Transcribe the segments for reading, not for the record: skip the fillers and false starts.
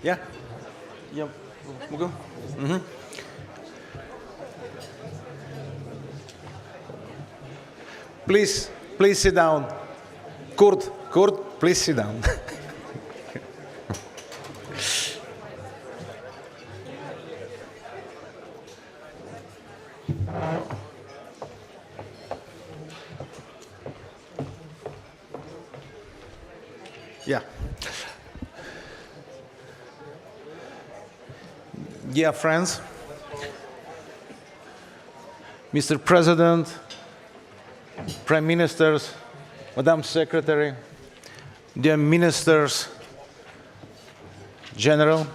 Yeah? Yeah. We'll go. Please sit down. Kurt, please sit down. Yeah. Dear friends, Mr. President, Prime Ministers, Madam Secretary, dear Ministers, General,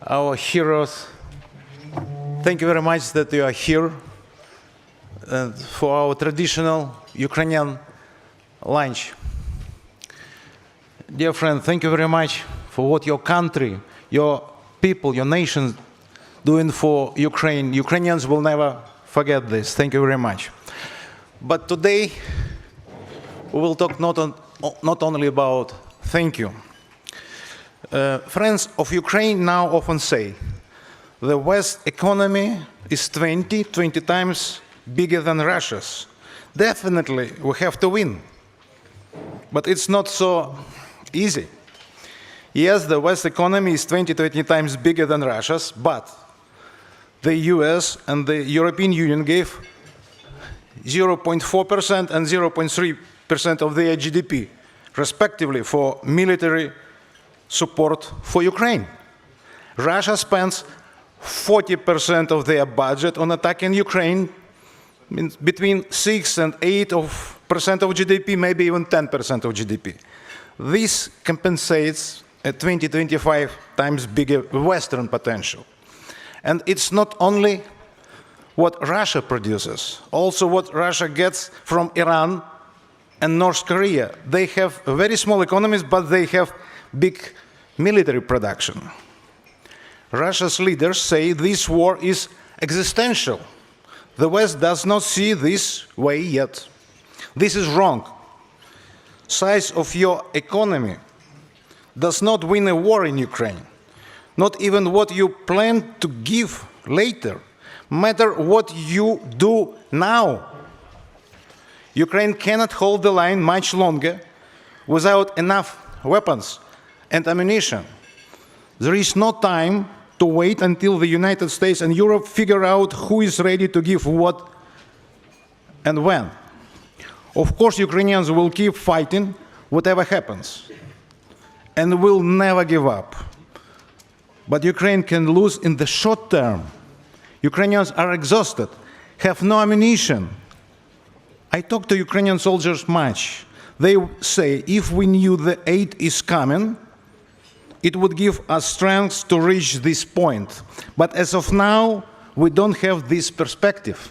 our heroes, thank you very much that you are here for our traditional Ukrainian lunch. Dear friend, thank you very much for what your country, your people, your nation doing for Ukraine. Ukrainians will never forget this. Thank you very much. But today, we will talk not only about thank you. Friends of Ukraine now often say, the West economy is 20 times bigger than Russia's. Definitely, we have to win. But it's not so easy. Yes, the West economy is 20 times bigger than Russia's, but the US and the European Union gave 0.4% and 0.3% of their GDP, respectively, for military support for Ukraine. Russia spends 40% of their budget on attacking Ukraine, means between 6 and 8% of GDP, maybe even 10% of GDP. This compensates a 20-25 times bigger Western potential. And it's not only what Russia produces, also what Russia gets from Iran and North Korea. They have very small economies, but they have big military production. Russia's leaders say this war is existential. The West does not see this way yet. This is wrong. Size of your economy does not win a war in Ukraine. Not even what you plan to give later. Matter what you do now. Ukraine cannot hold the line much longer without enough weapons and ammunition. There is no time to wait until the United States and Europe figure out who is ready to give what and when. Of course, Ukrainians will keep fighting whatever happens and will never give up. But Ukraine can lose in the short term. Ukrainians are exhausted, have no ammunition. I talk to Ukrainian soldiers much. They say, if we knew the aid is coming, it would give us strength to reach this point. But as of now, we don't have this perspective.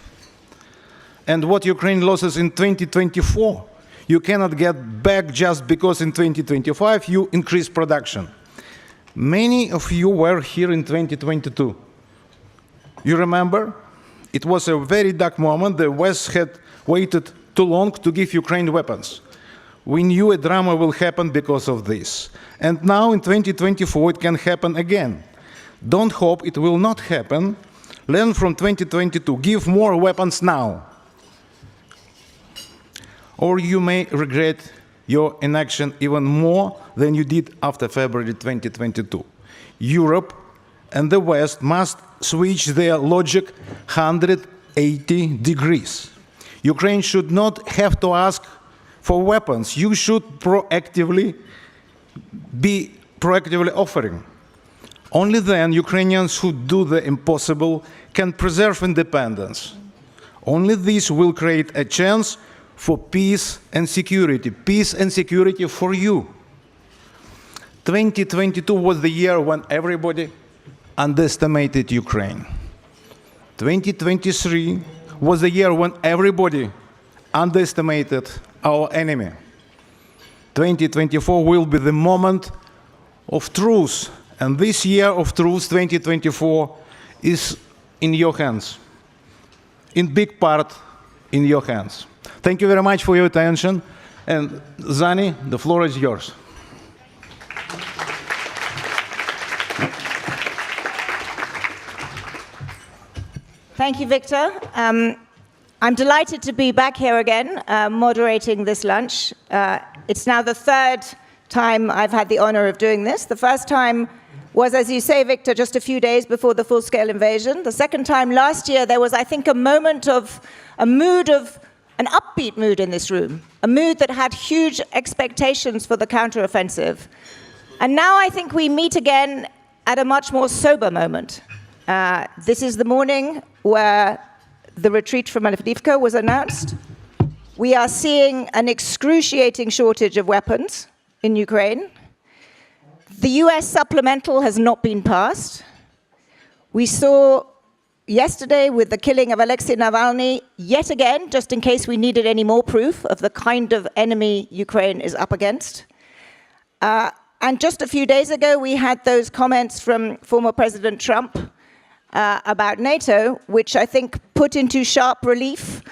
And what Ukraine loses in 2024, you cannot get back just because in 2025 you increase production. Many of you were here in 2022. You remember? It was a very dark moment. The West had waited too long to give Ukraine weapons. We knew a drama will happen because of this. And now in 2024 it can happen again. Don't hope it will not happen. Learn from 2022. Give more weapons now. Or you may regret your inaction even more than you did after February 2022. Europe and the West must switch their logic 180 degrees. Ukraine should not have to ask for weapons. You should be proactively offering. Only then Ukrainians who do the impossible can preserve independence. Only this will create a chance for peace and security for you. 2022 was the year when everybody underestimated Ukraine. 2023 was the year when everybody underestimated our enemy. 2024 will be the moment of truth, and this year of truth, 2024, is in your hands, in big part in your hands. Thank you very much for your attention, and Zani, the floor is yours. Thank you, Victor. I'm delighted to be back here again, moderating this lunch. It's now the third time I've had the honor of doing this. The first time was, as you say, Victor, just a few days before the full-scale invasion. The second time last year, there was, I think, an upbeat mood in this room, a mood that had huge expectations for the counteroffensive. And now I think we meet again at a much more sober moment. This is the morning where the retreat from Avdiivka was announced. We are seeing an excruciating shortage of weapons in Ukraine. The US supplemental has not been passed. We saw yesterday with the killing of Alexei Navalny, yet again, just in case we needed any more proof of the kind of enemy Ukraine is up against. And just a few days ago, we had those comments from former President Trump about NATO, which I think put into sharp relief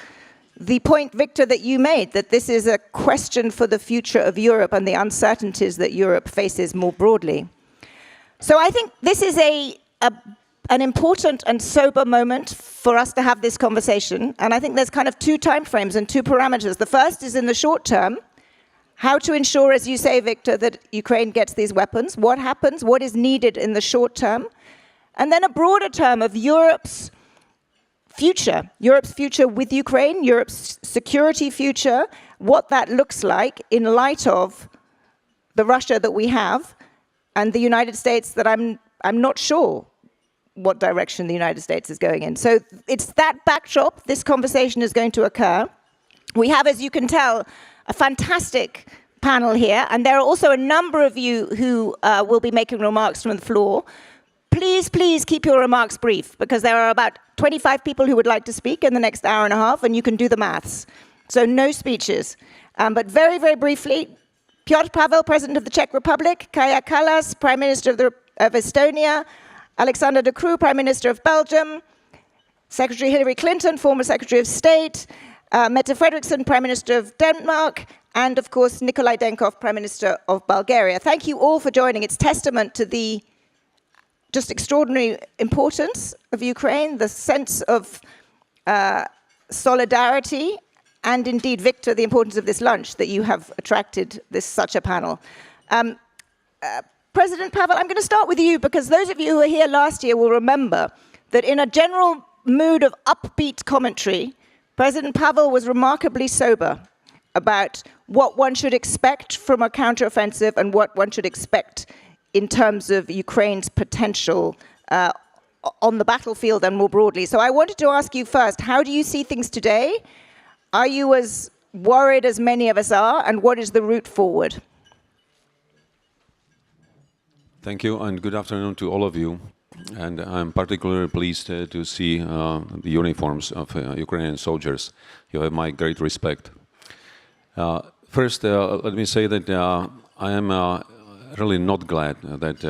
the point, Victor, that you made, that this is a question for the future of Europe and the uncertainties that Europe faces more broadly. So I think this is an important and sober moment for us to have this conversation. And I think there's kind of two timeframes and two parameters. The first is in the short term, how to ensure, as you say, Victor, that Ukraine gets these weapons. What happens? What is needed in the short term? And then a broader term of Europe's future with Ukraine, Europe's security future, what that looks like in light of the Russia that we have and the United States that I'm not sure what direction the United States is going in. So it's that backdrop this conversation is going to occur. We have, as you can tell, a fantastic panel here, and there are also a number of you who will be making remarks from the floor. Please keep your remarks brief, because there are about 25 people who would like to speak in the next hour and a half, and you can do the maths. So no speeches. But very, very briefly, Petr Pavel, President of the Czech Republic, Kaja Kallas, Prime Minister of Estonia, Alexander De Croo, Prime Minister of Belgium, Secretary Hillary Clinton, former Secretary of State, Mette Frederiksen, Prime Minister of Denmark, and of course, Nikolai Denkov, Prime Minister of Bulgaria. Thank you all for joining. It's testament to the just extraordinary importance of Ukraine, the sense of solidarity, and indeed, Victor, the importance of this lunch, that you have attracted such a panel. President Pavel, I'm going to start with you, because those of you who were here last year will remember that in a general mood of upbeat commentary, President Pavel was remarkably sober about what one should expect from a counteroffensive and what one should expect in terms of Ukraine's potential on the battlefield and more broadly. So I wanted to ask you first, how do you see things today? Are you as worried as many of us are, and what is the route forward? Thank you, and good afternoon to all of you. And I'm particularly pleased to see the uniforms of Ukrainian soldiers. You have my great respect. First, let me say that I am really not glad that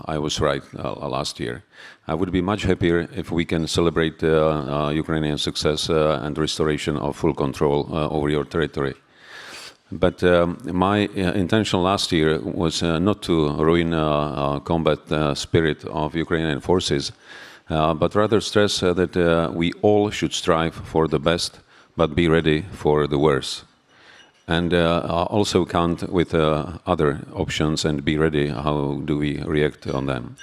I was right last year. I would be much happier if we can celebrate Ukrainian success and restoration of full control over your territory. But my intention last year was not to ruin combat spirit of Ukrainian forces, but rather stress that we all should strive for the best, but be ready for the worst. And also count with other options and be ready how do we react on them.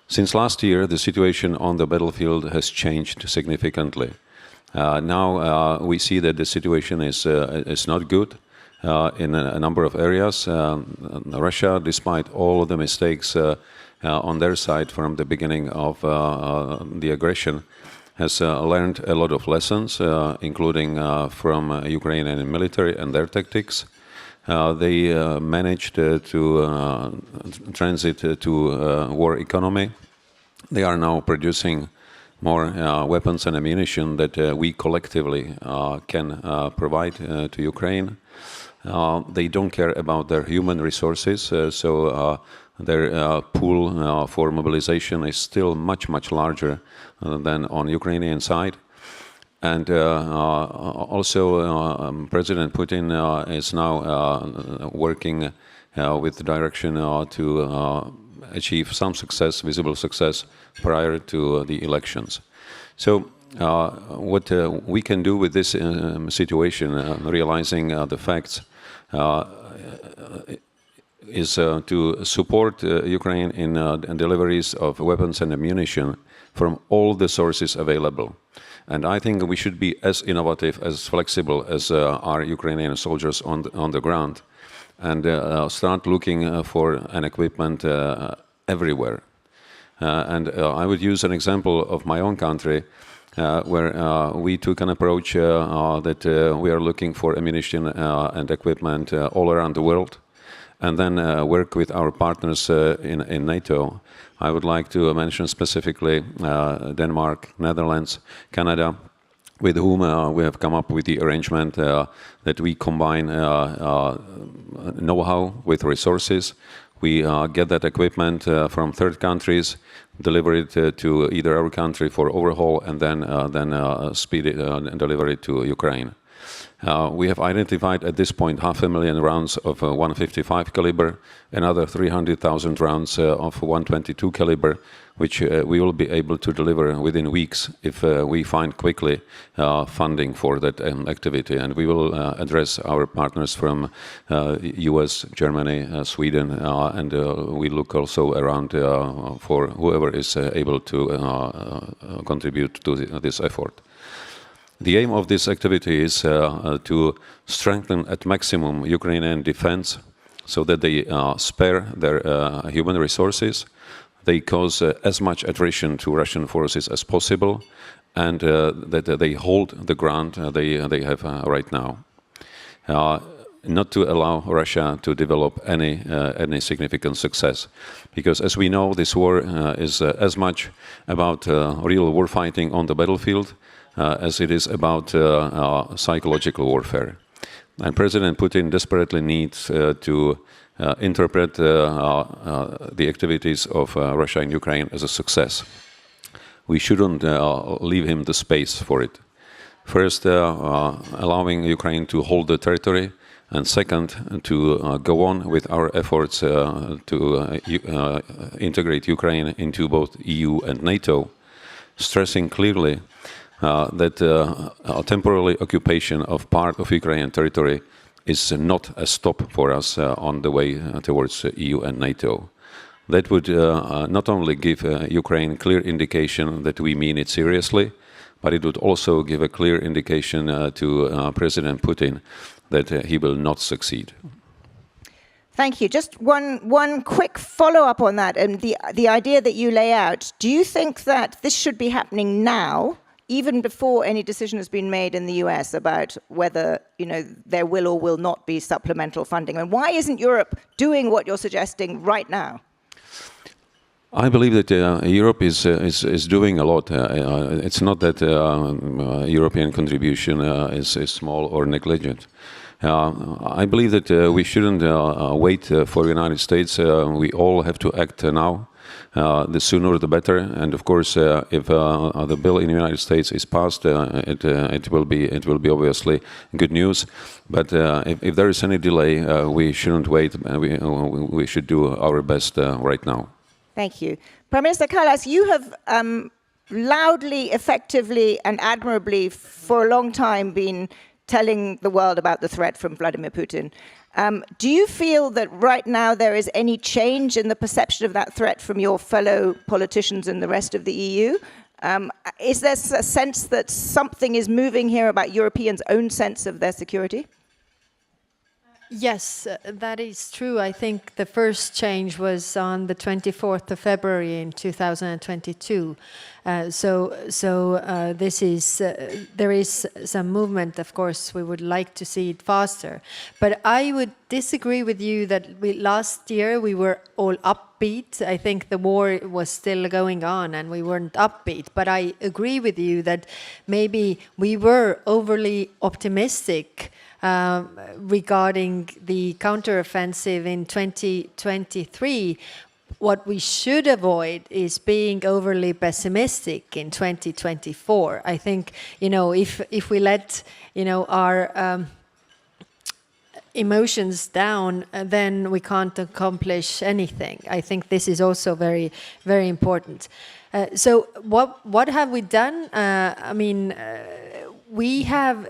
Since last year, the situation on the battlefield has changed significantly. Now we see that the situation is not good. In a number of areas, Russia, despite all of the mistakes on their side from the beginning of the aggression, has learned a lot of lessons, including from Ukrainian military and their tactics. They managed to transit to war economy. They are now producing more weapons and ammunition that we collectively can provide to Ukraine. They don't care about their human resources, so their pool for mobilization is still much larger than on Ukrainian side. And also President Putin is now working with the direction to achieve some success, visible success, prior to the elections. So what we can do with this situation, realizing the facts, is to support Ukraine in deliveries of weapons and ammunition from all the sources available. And I think we should be as innovative, as flexible as our Ukrainian soldiers on the ground, and start looking for an equipment everywhere. And I would use an example of my own country, where we took an approach that we are looking for ammunition and equipment all around the world, and then work with our partners in NATO. I would like to mention specifically Denmark, Netherlands, Canada, with whom we have come up with the arrangement that we combine know-how with resources. We get that equipment from third countries, deliver it to either our country for overhaul, and then speed it and deliver it to Ukraine. We have identified at this point 500,000 rounds of 155 caliber, another 300,000 rounds of 122 caliber, which we will be able to deliver within weeks if we find quickly funding for that activity. And we will address our partners from US, Germany, Sweden, and we look also around for whoever is able to contribute to this effort. The aim of this activity is to strengthen at maximum Ukrainian defense so that they spare their human resources, they cause as much attrition to Russian forces as possible, and that they hold the ground they have right now. Not to allow Russia to develop any significant success. Because as we know, this war is as much about real war fighting on the battlefield as it is about psychological warfare. And President Putin desperately needs to interpret the activities of Russia in Ukraine as a success. We shouldn't leave him the space for it. First, allowing Ukraine to hold the territory, and second, to go on with our efforts to integrate Ukraine into both EU and NATO, stressing clearly that a temporary occupation of part of Ukrainian territory is not a stop for us on the way towards EU and NATO. That would not only give Ukraine clear indication that we mean it seriously, but it would also give a clear indication to President Putin that he will not succeed. Thank you. Just one quick follow-up on that, and the idea that you lay out. Do you think that this should be happening now, even before any decision has been made in the US about whether there will or will not be supplemental funding? And why isn't Europe doing what you're suggesting right now? I believe that Europe is doing a lot. It's not that European contribution is small or negligent. I believe that we shouldn't wait for the United States. We all have to act now. The sooner the better. And of course, if the bill in the United States is passed, it will be obviously good news. But if there is any delay, we shouldn't wait. We should do our best right now. Thank you. Prime Minister Kallas, you have loudly, effectively, and admirably for a long time been telling the world about the threat from Vladimir Putin. Do you feel that right now there is any change in the perception of that threat from your fellow politicians in the rest of the EU? Is there a sense that something is moving here about Europeans' own sense of their security? Yes, that is true. I think the first change was on the 24th of February in 2022. This is there is some movement. Of course, we would like to see it faster. But I would disagree with you that last year we were all upbeat. I think the war was still going on and we weren't upbeat. But I agree with you that maybe we were overly optimistic regarding the counteroffensive in 2023. What we should avoid is being overly pessimistic in 2024. I think, if we let, our emotions down, then we can't accomplish anything. I think this is also very, very important. So what have we done? I mean, we have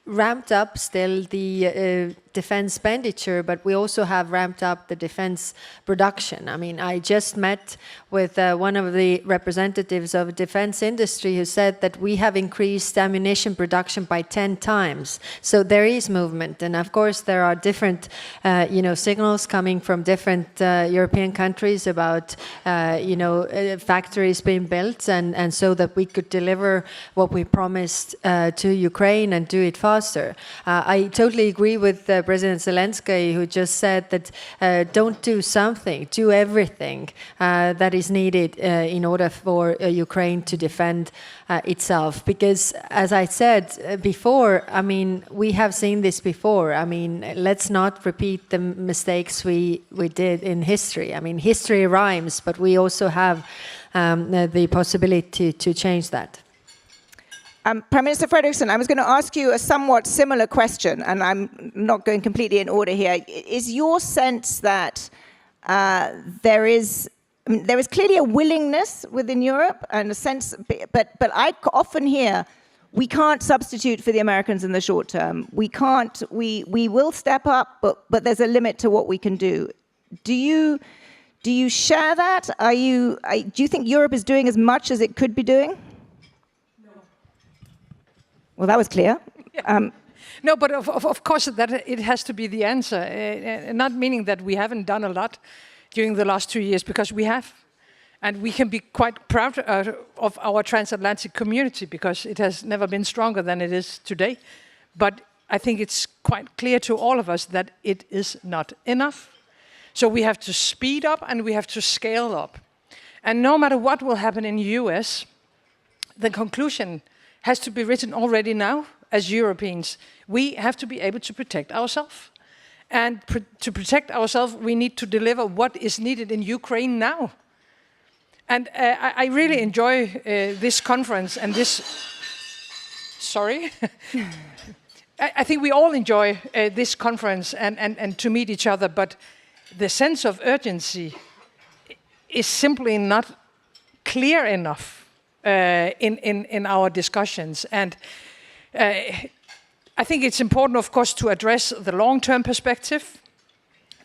ramped up still the defense expenditure, but we also have ramped up the defense production. I mean, I just met with one of the representatives of defense industry who said that we have increased ammunition production by 10 times. So there is movement. And of course, there are different, signals coming from different European countries about, factories being built and so that we could deliver what we promised to Ukraine and do it faster. I totally agree with President Zelensky, who just said that don't do something, do everything that is needed in order for Ukraine to defend itself. Because, as I said before, I mean, we have seen this before. I mean, let's not repeat the mistakes we did in history. I mean, history rhymes, but we also have the possibility to change that. Prime Minister Frederiksen, I was going to ask you a somewhat similar question, and I'm not going completely in order here. Is your sense that there is clearly a willingness within Europe and a sense, but I often hear we can't substitute for the Americans in the short term. We can't. We will step up, but there's a limit to what we can do. Do you share that? Do you think Europe is doing as much as it could be doing? Well, that was clear. Yeah. No, but of course that it has to be the answer. Not meaning that we haven't done a lot during the last 2 years, because we have. And we can be quite proud of our transatlantic community, because it has never been stronger than it is today. But I think it's quite clear to all of us that it is not enough. So we have to speed up and we have to scale up. And no matter what will happen in the US, the conclusion has to be written already now. As Europeans, we have to be able to protect ourselves. And to protect ourselves, we need to deliver what is needed in Ukraine now. And I really enjoy this conference and this... Sorry? I think we all enjoy this conference and to meet each other, but the sense of urgency is simply not clear enough in our discussions. And I think it's important, of course, to address the long-term perspective.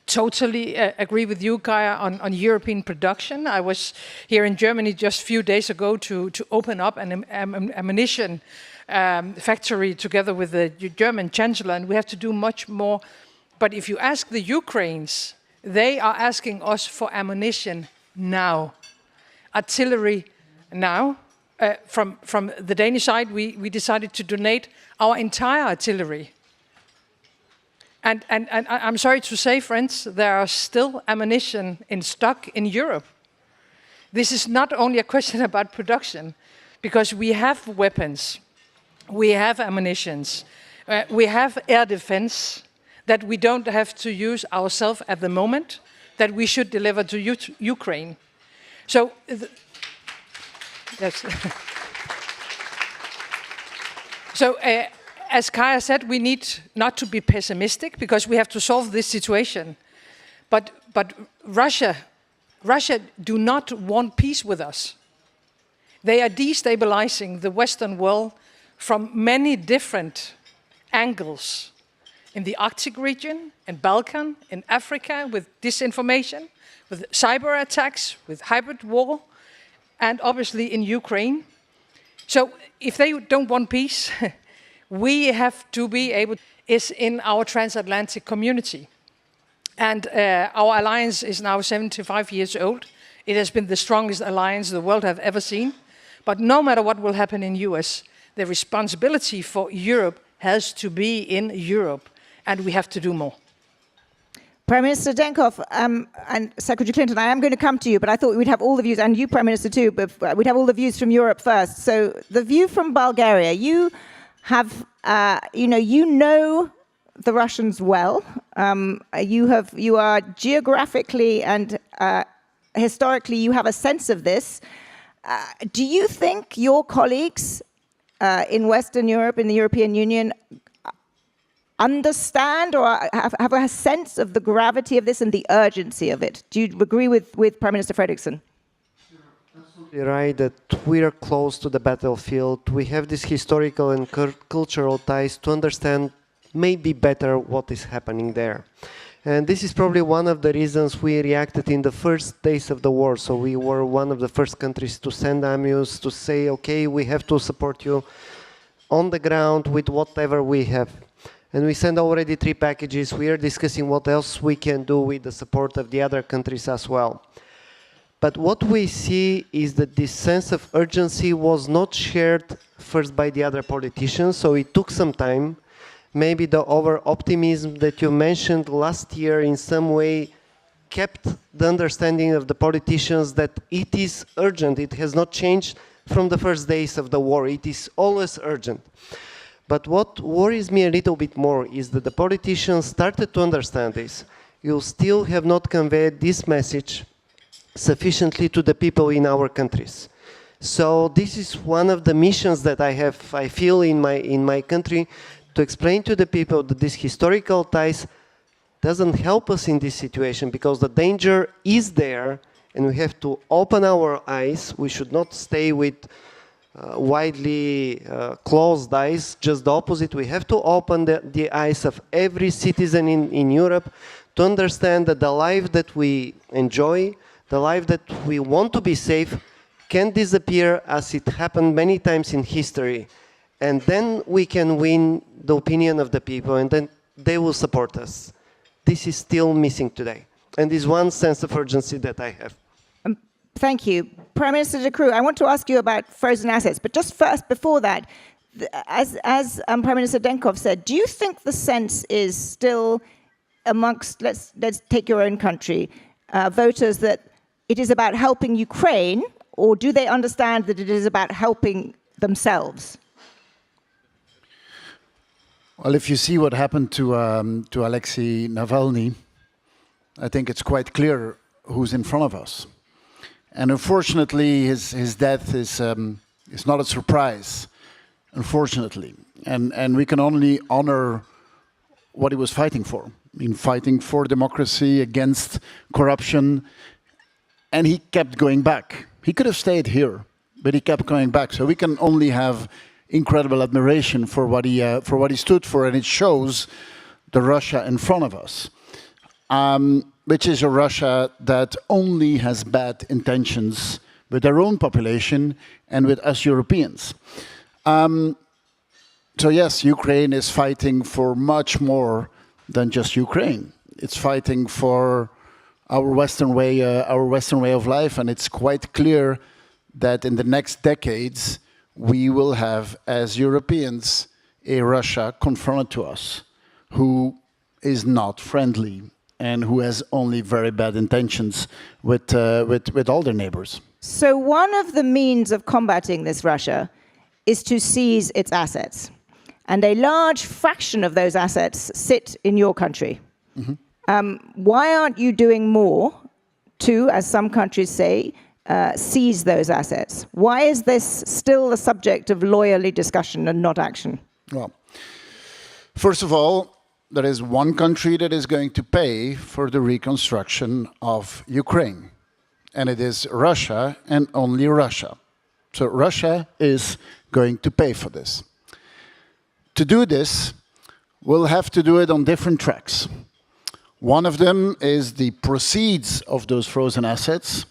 Totally agree with you, Kaya, on European production. I was here in Germany just a few days ago to open up an ammunition factory together with the German Chancellor, and we have to do much more. But if you ask the Ukrainians, they are asking us for ammunition now, artillery now. From the Danish side, we decided to donate our entire artillery. And I'm sorry to say, friends, there are still ammunition in stock in Europe. This is not only a question about production, because we have weapons, we have ammunitions, we have air defense that we don't have to use ourselves at the moment, that we should deliver to Ukraine. So, yes. So, as Kaya said, we need not to be pessimistic, because we have to solve this situation. But Russia do not want peace with us. They are destabilizing the Western world from many different angles. In the Arctic region, in Balkan, in Africa, with disinformation, with cyber attacks, with hybrid war, and obviously in Ukraine. So if they don't want peace, we have to be able, is in our transatlantic community. And our alliance is now 75 years old. It has been the strongest alliance the world have ever seen. But no matter what will happen in US, the responsibility for Europe has to be in Europe, and we have to do more. Prime Minister Denkov and Secretary Clinton, I am going to come to you, but I thought we'd have all the views, and you, Prime Minister, too, but we'd have all the views from Europe first. So the view from Bulgaria, you have, you know the Russians well. You are geographically and historically, you have a sense of this. Do you think your colleagues in Western Europe, in the European Union, understand or have a sense of the gravity of this and the urgency of it? Do you agree with Prime Minister Frederiksen? Absolutely. You're right that we are close to the battlefield. We have this historical and cultural ties to understand maybe better what is happening there. And this is probably one of the reasons we reacted in the first days of the war. So we were one of the first countries to send AMUs to say, okay, we have to support you on the ground with whatever we have. And we sent already 3 packages. We are discussing what else we can do with the support of the other countries as well. But what we see is that this sense of urgency was not shared first by the other politicians, so it took some time. Maybe the over-optimism that you mentioned last year in some way kept the understanding of the politicians that it is urgent. It has not changed from the first days of the war. It is always urgent. But what worries me a little bit more is that the politicians started to understand this. You still have not conveyed this message sufficiently to the people in our countries. So this is one of the missions that I feel in my country, to explain to the people that this historical ties doesn't help us in this situation, because the danger is there and we have to open our eyes. We should not stay with widely closed eyes, just the opposite. We have to open the eyes of every citizen in Europe to understand that the life that we enjoy, the life that we want to be safe, can disappear as it happened many times in history. And then we can win the opinion of the people, and then they will support us. This is still missing today. And this one sense of urgency that I have. Thank you. Prime Minister De Croo, I want to ask you about frozen assets. But just first, before that, as Prime Minister Denkov said, do you think the sense is still amongst, let's take your own country, voters, that it is about helping Ukraine, or do they understand that it is about helping themselves? Well, if you see what happened to Alexei Navalny, I think it's quite clear who's in front of us. And unfortunately, his death is not a surprise, unfortunately. And we can only honor what he was fighting for. I mean, fighting for democracy, against corruption. And he kept going back. He could have stayed here, but he kept going back. So we can only have incredible admiration for what he stood for, and it shows the Russia in front of us, which is a Russia that only has bad intentions with their own population and with us Europeans. So yes, Ukraine is fighting for much more than just Ukraine. It's fighting for our Western way of life, and it's quite clear that in the next decades we will have, as Europeans, a Russia confronted to us who is not friendly and who has only very bad intentions with all their neighbors. So one of the means of combating this Russia is to seize its assets. And a large fraction of those assets sit in your country. Mm-hmm. Why aren't you doing more to, as some countries say, seize those assets? Why is this still a subject of lawyerly discussion and not action? Well, first of all, there is one country that is going to pay for the reconstruction of Ukraine, and it is Russia, and only Russia. So Russia is going to pay for this. To do this, we'll have to do it on different tracks. One of them is the proceeds of those frozen assets.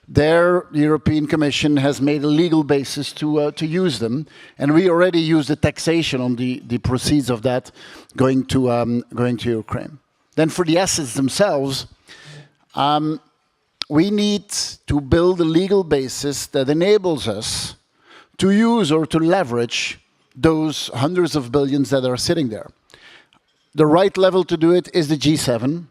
There, the European Commission has made a legal basis to use them, and we already use the taxation on the proceeds of that going to Ukraine. Then for the assets themselves, we need to build a legal basis that enables us to use or to leverage those hundreds of billions that are sitting there. The right level to do it is the G7.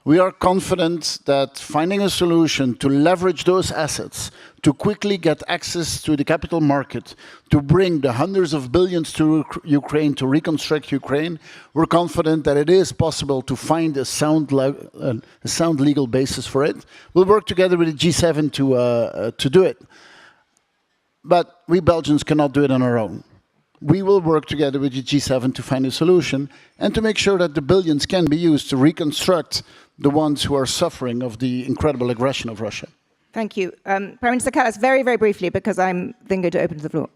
We are confident that finding a solution to leverage those assets, to quickly get access to the capital market, to bring the hundreds of billions to Ukraine, to reconstruct Ukraine, we're confident that it is possible to find a sound legal basis for it. We'll work together with the G7 to do it. But we Belgians cannot do it on our own. We will work together with the G7 to find a solution and to make sure that the billions can be used to reconstruct the ones who are suffering of the incredible aggression of Russia. Thank you. Prime Minister Kallas, very, very briefly, because I'm then going to open to the floor.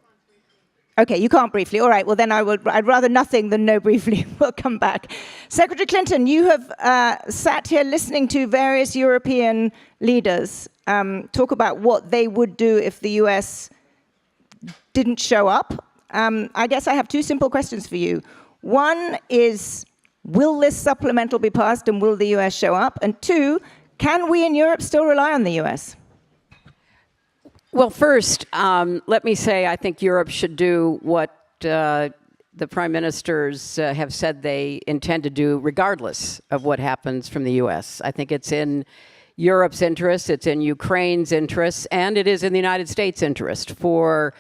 Okay, you can't briefly. All right, well then I'd rather nothing than no briefly. We'll come back. Secretary Clinton, you have sat here listening to various European leaders talk about what they would do if the US didn't show up. I guess I have two simple questions for you. One is, will this supplemental be passed and will the US show up? And two, can we in Europe still rely on the US? Well, first, let me say I think Europe should do what the prime ministers have said they intend to do regardless of what happens from the US. I think it's in Europe's interest, it's in Ukraine's interest, and it is in the United States' interest for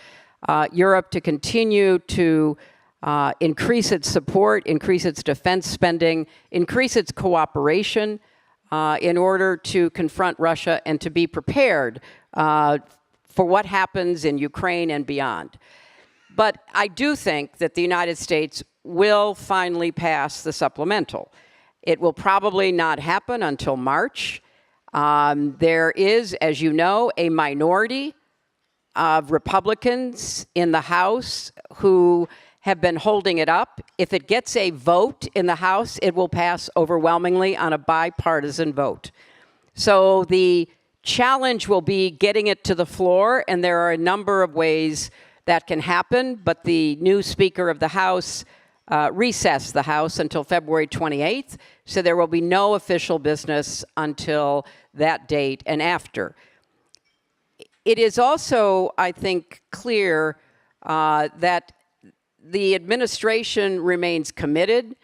Europe to continue to increase its support, increase its defense spending, increase its cooperation in order to confront Russia and to be prepared for what happens in Ukraine and beyond. But I do think that the United States will finally pass the supplemental. It will probably not happen until March. There is, as you know, a minority of Republicans in the House who have been holding it up. If it gets a vote in the House, it will pass overwhelmingly on a bipartisan vote. So the challenge will be getting it to the floor, and there are a number of ways that can happen, but the new Speaker of the House recessed the House until February 28th, so there will be no official business until that date and after. It is also, I think, clear that the administration remains committed.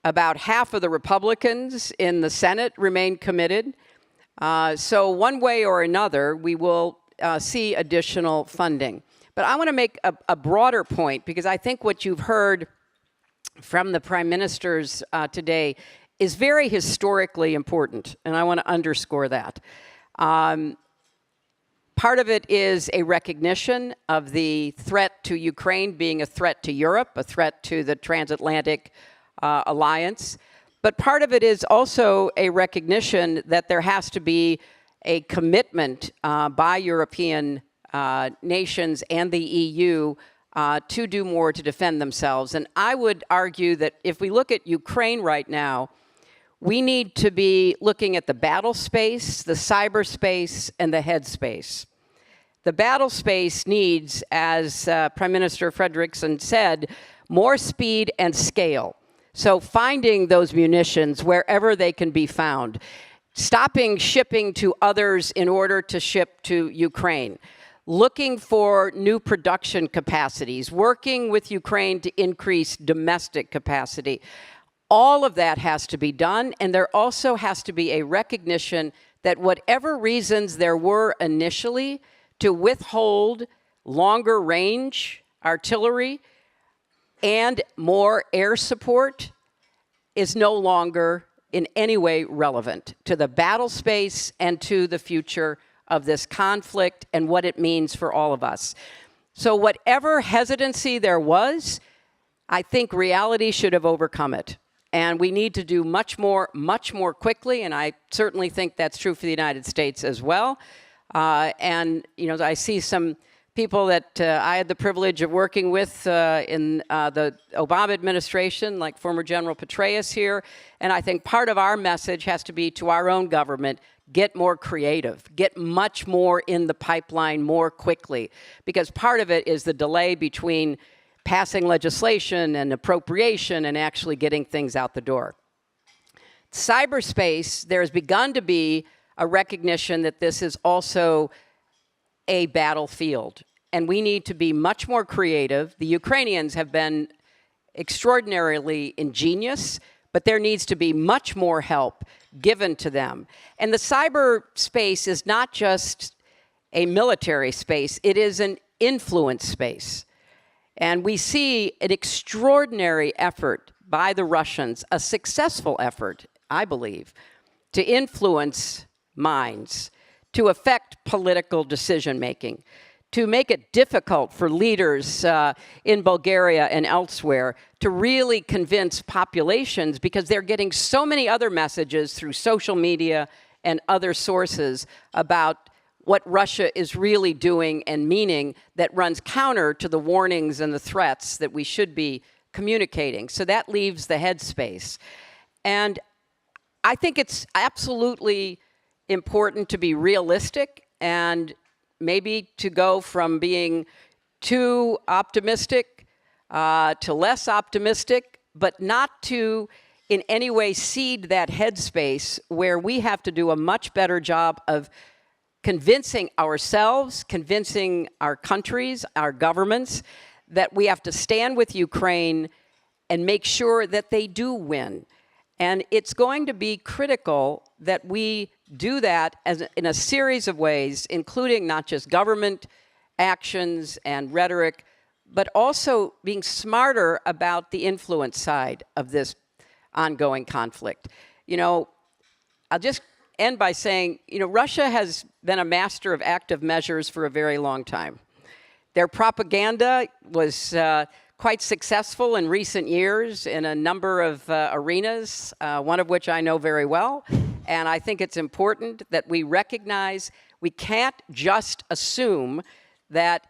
About half of the Republicans in the Senate remain committed. So one way or another, we will see additional funding. But I want to make a broader point, because I think what you've heard from the prime ministers today is very historically important, and I want to underscore that. Part of it is a recognition of the threat to Ukraine being a threat to Europe, a threat to the transatlantic alliance. But part of it is also a recognition that there has to be a commitment by European nations and the EU to do more to defend themselves. And I would argue that if we look at Ukraine right now, we need to be looking at the battle space, the cyberspace, and the head space. The battle space needs, as Prime Minister Frederiksen said, more speed and scale. So finding those munitions wherever they can be found, stopping shipping to others in order to ship to Ukraine, looking for new production capacities, working with Ukraine to increase domestic capacity. All of that has to be done, and there also has to be a recognition that whatever reasons there were initially to withhold longer range artillery and more air support is no longer in any way relevant to the battle space and to the future of this conflict and what it means for all of us. So whatever hesitancy there was, I think reality should have overcome it. And we need to do much more quickly, and I certainly think that's true for the United States as well. And, you know, I see some people that I had the privilege of working with in the Obama administration, like former General Petraeus here. And I think part of our message has to be to our own government, get more creative, get much more in the pipeline more quickly. Because part of it is the delay between passing legislation and appropriation and actually getting things out the door. Cyberspace, there has begun to be a recognition that this is also a battlefield, and we need to be much more creative. The Ukrainians have been extraordinarily ingenious, but there needs to be much more help given to them. And the cyberspace is not just a military space, it is an influence space. And we see an extraordinary effort by the Russians, a successful effort, I believe, to influence minds, to affect political decision-making, to make it difficult for leaders in Bulgaria and elsewhere to really convince populations, because they're getting so many other messages through social media and other sources about what Russia is really doing and meaning that runs counter to the warnings and the threats that we should be communicating. So that leaves the headspace. And I think it's absolutely important to be realistic and maybe to go from being too optimistic to less optimistic, but not to in any way cede that headspace where we have to do a much better job of convincing ourselves, convincing our countries, our governments, that we have to stand with Ukraine and make sure that they do win. And it's going to be critical that we do that in a series of ways, including not just government actions and rhetoric, but also being smarter about the influence side of this ongoing conflict. You know, I'll just end by saying, you know, Russia has been a master of active measures for a very long time. Their propaganda was quite successful in recent years in a number of arenas, one of which I know very well. And I think it's important that we recognize we can't just assume that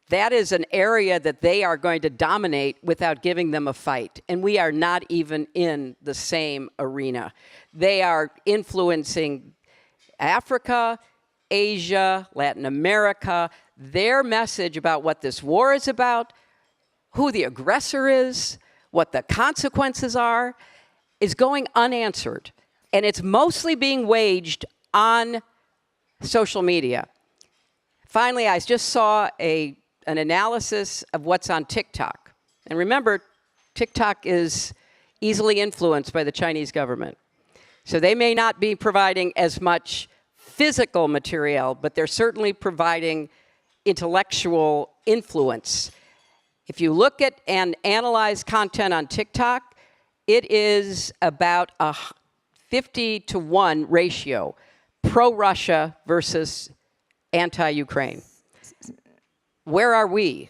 that is an area that they are going to dominate without giving them a fight. And we are not even in the same arena. They are influencing Africa, Asia, Latin America. Their message about what this war is about, who the aggressor is, what the consequences are, is going unanswered. And it's mostly being waged on social media. Finally, I just saw an analysis of what's on TikTok. And remember, TikTok is easily influenced by the Chinese government. So they may not be providing as much physical material, but they're certainly providing intellectual influence. If you look at and analyze content on TikTok, it is about a 50-to-1 ratio, pro-Russia versus anti-Ukraine. Where are we?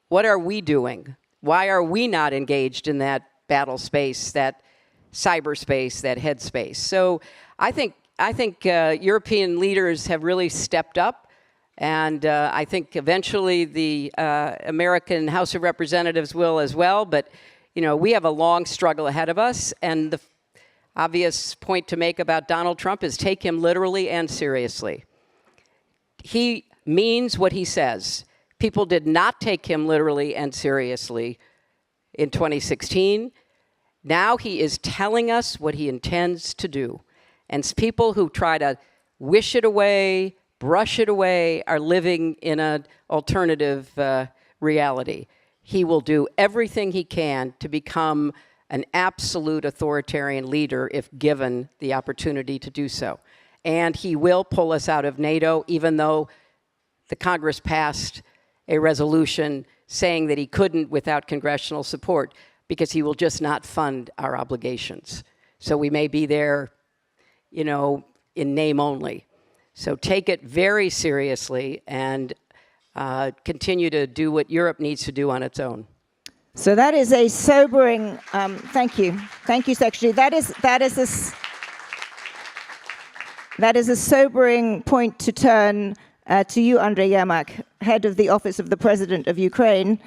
What are we doing? Why are we not engaged in that battle space, that cyberspace, that headspace? So I think European leaders have really stepped up, and I think eventually the American House of Representatives will as well. But you know, we have a long struggle ahead of us, and the obvious point to make about Donald Trump is take him literally and seriously. He means what he says. People did not take him literally and seriously in 2016. Now he is telling us what he intends to do. And people who try to wish it away, brush it away, are living in an alternative reality. He will do everything he can to become an absolute authoritarian leader if given the opportunity to do so. And he will pull us out of NATO, even though the Congress passed a resolution saying that he couldn't without congressional support, because he will just not fund our obligations. So we may be there, you know, in name only. So take it very seriously and continue to do what Europe needs to do on its own. So that is a sobering, thank you, Secretary. That is a sobering point to turn to you, Andrei Yermak, head of the Office of the President of Ukraine.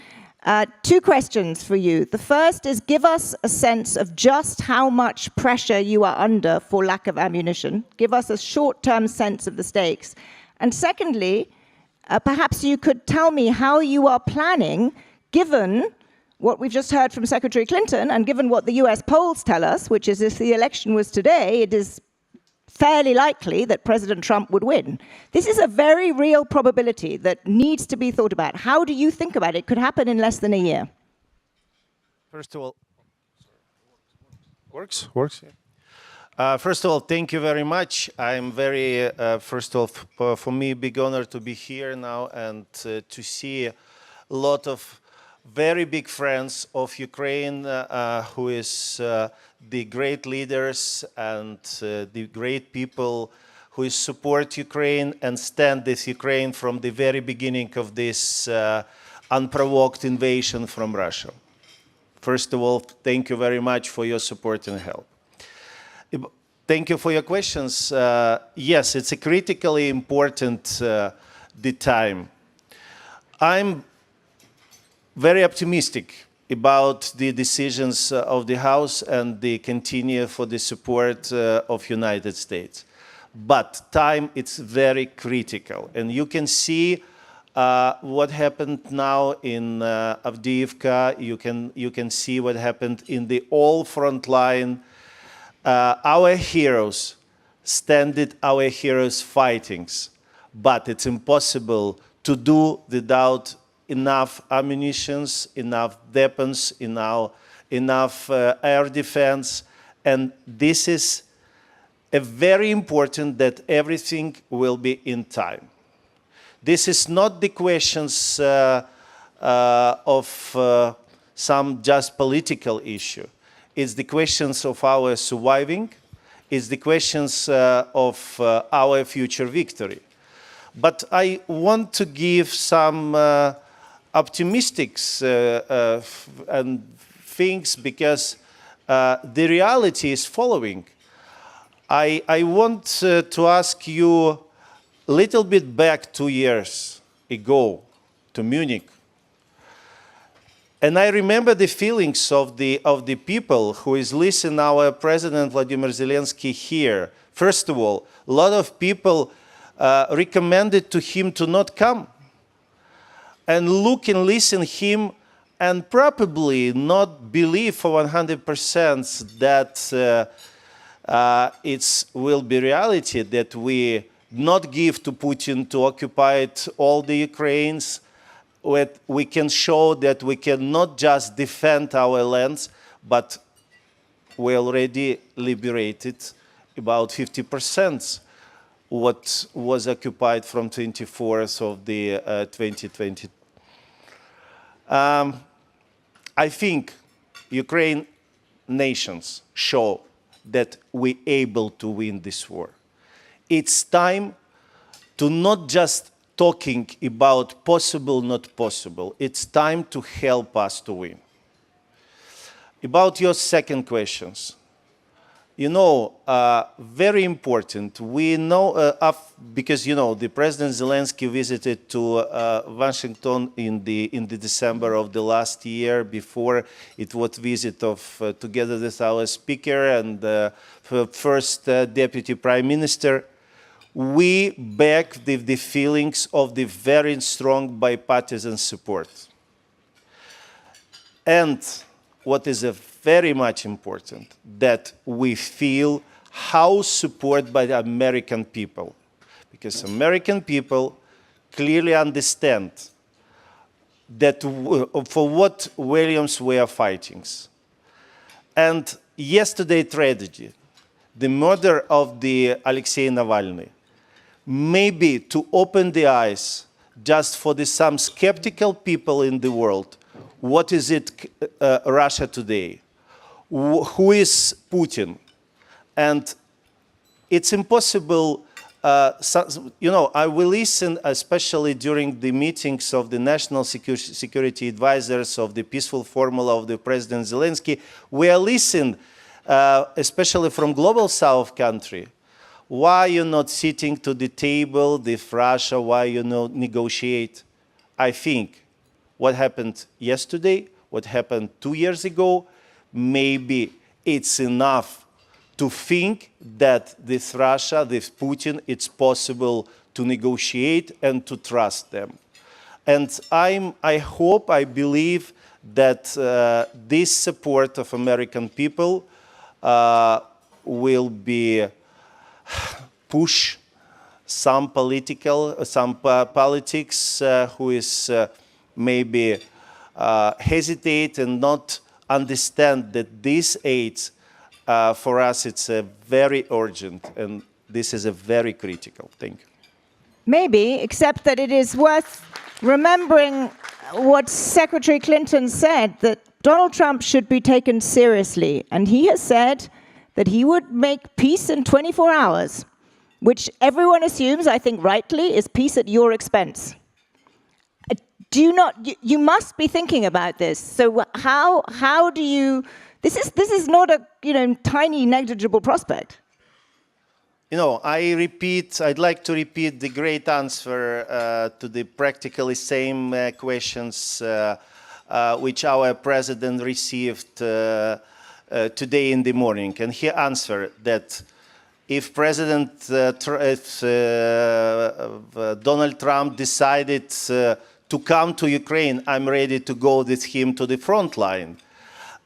Two questions for you. The first is, give us a sense of just how much pressure you are under for lack of ammunition. Give us a short-term sense of the stakes. And secondly, perhaps you could tell me how you are planning, given what we've just heard from Secretary Clinton, and given what the US polls tell us, which is if the election was today, it is fairly likely that President Trump would win. This is a very real probability that needs to be thought about. How do you think about it? It could happen in less than a year. First of all, works. Yeah. First of all, thank you very much. I'm very, first of all, for me, big honor to be here now and to see a lot of very big friends of Ukraine, who is the great leaders and the great people who support Ukraine and stand with Ukraine from the very beginning of this unprovoked invasion from Russia. First of all, thank you very much for your support and help. thank you for your questions. Yes, it's a critically important the time. I'm very optimistic about the decisions of the House and the continue for the support of United States. But time, it's very critical. And you can see what happened now in Avdiivka. You can see what happened in the all front line. Our heroes standed, our heroes fightings. But it's impossible to do without enough ammunition, enough weapons, enough air defense. And this is very important that everything will be in time. This is not the questions of some just political issue. It's the questions of our surviving. It's the questions of our future victory. But I want to give some optimistic and things because the reality is following. I want to ask you a little bit back 2 years ago to Munich. And I remember the feelings of the people who is listening our President Vladimir Zelensky here. First of all, a lot of people recommended to him to not come and look and listen him and probably not believe for 100% that it will be reality, that we not give to Putin to occupy all the Ukraines. We can show that we can not just defend our lands, but we already liberated about 50% what was occupied from 24th of the 2020. I think Ukraine nations show that we're able to win this war. It's time to not just talking about possible, not possible. It's time to help us to win. About your second questions, you know, very important. We know, because you know, the President Zelensky visited to Washington in the December of the last year. Before it was visit of together with our speaker and first deputy prime minister. We back the feelings of the very strong bipartisan support. And what is very much important, that we feel how supported by the American people. Because American people clearly understand that for what Williams we are fighting. And yesterday tragedy, the murder of the Alexei Navalny, maybe to open the eyes just for some skeptical people in the world, what is it Russia today? Who is Putin? And it's impossible, you know, I will listen, especially during the meetings of the national security advisors of the peaceful formula of the President Zelensky, we are listening, especially from global South country, why you're not sitting to the table with Russia, why you not negotiate? I think what happened yesterday, what happened 2 years ago, maybe it's enough to think that with Russia, with Putin, it's possible to negotiate and to trust them. And I hope, I believe that this support of American people will be push some politics who is maybe hesitate and not understand that this aid for us it's very urgent and this is a very critical. Thank you. Maybe, except that it is worth remembering what Secretary Clinton said, that Donald Trump should be taken seriously. And he has said that he would make peace in 24 hours, which everyone assumes, I think rightly, is peace at your expense. Do you not? You must be thinking about this. So how do you? This is not a tiny negligible prospect. I'd like to repeat the great answer to the practically same questions which our president received today in the morning. And he answered that if Donald Trump decided to come to Ukraine, I'm ready to go with him to the front line.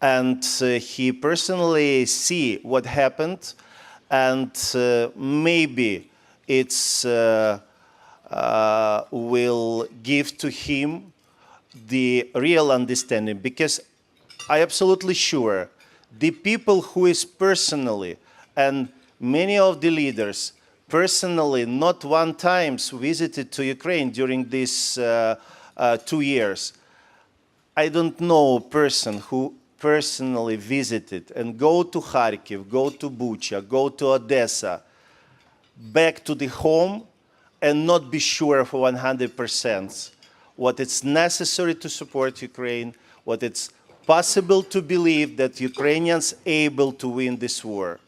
And he personally see what happened, and maybe it's will give to him the real understanding, because I absolutely sure the people who is personally, and many of the leaders personally not one time visited to Ukraine during these 2 years. I don't know a person who personally visited and go to Kharkiv, go to Bucha, go to Odessa, back to the home, and not be sure for 100% what it's necessary to support Ukraine, what it's possible to believe that Ukrainians able to win this war.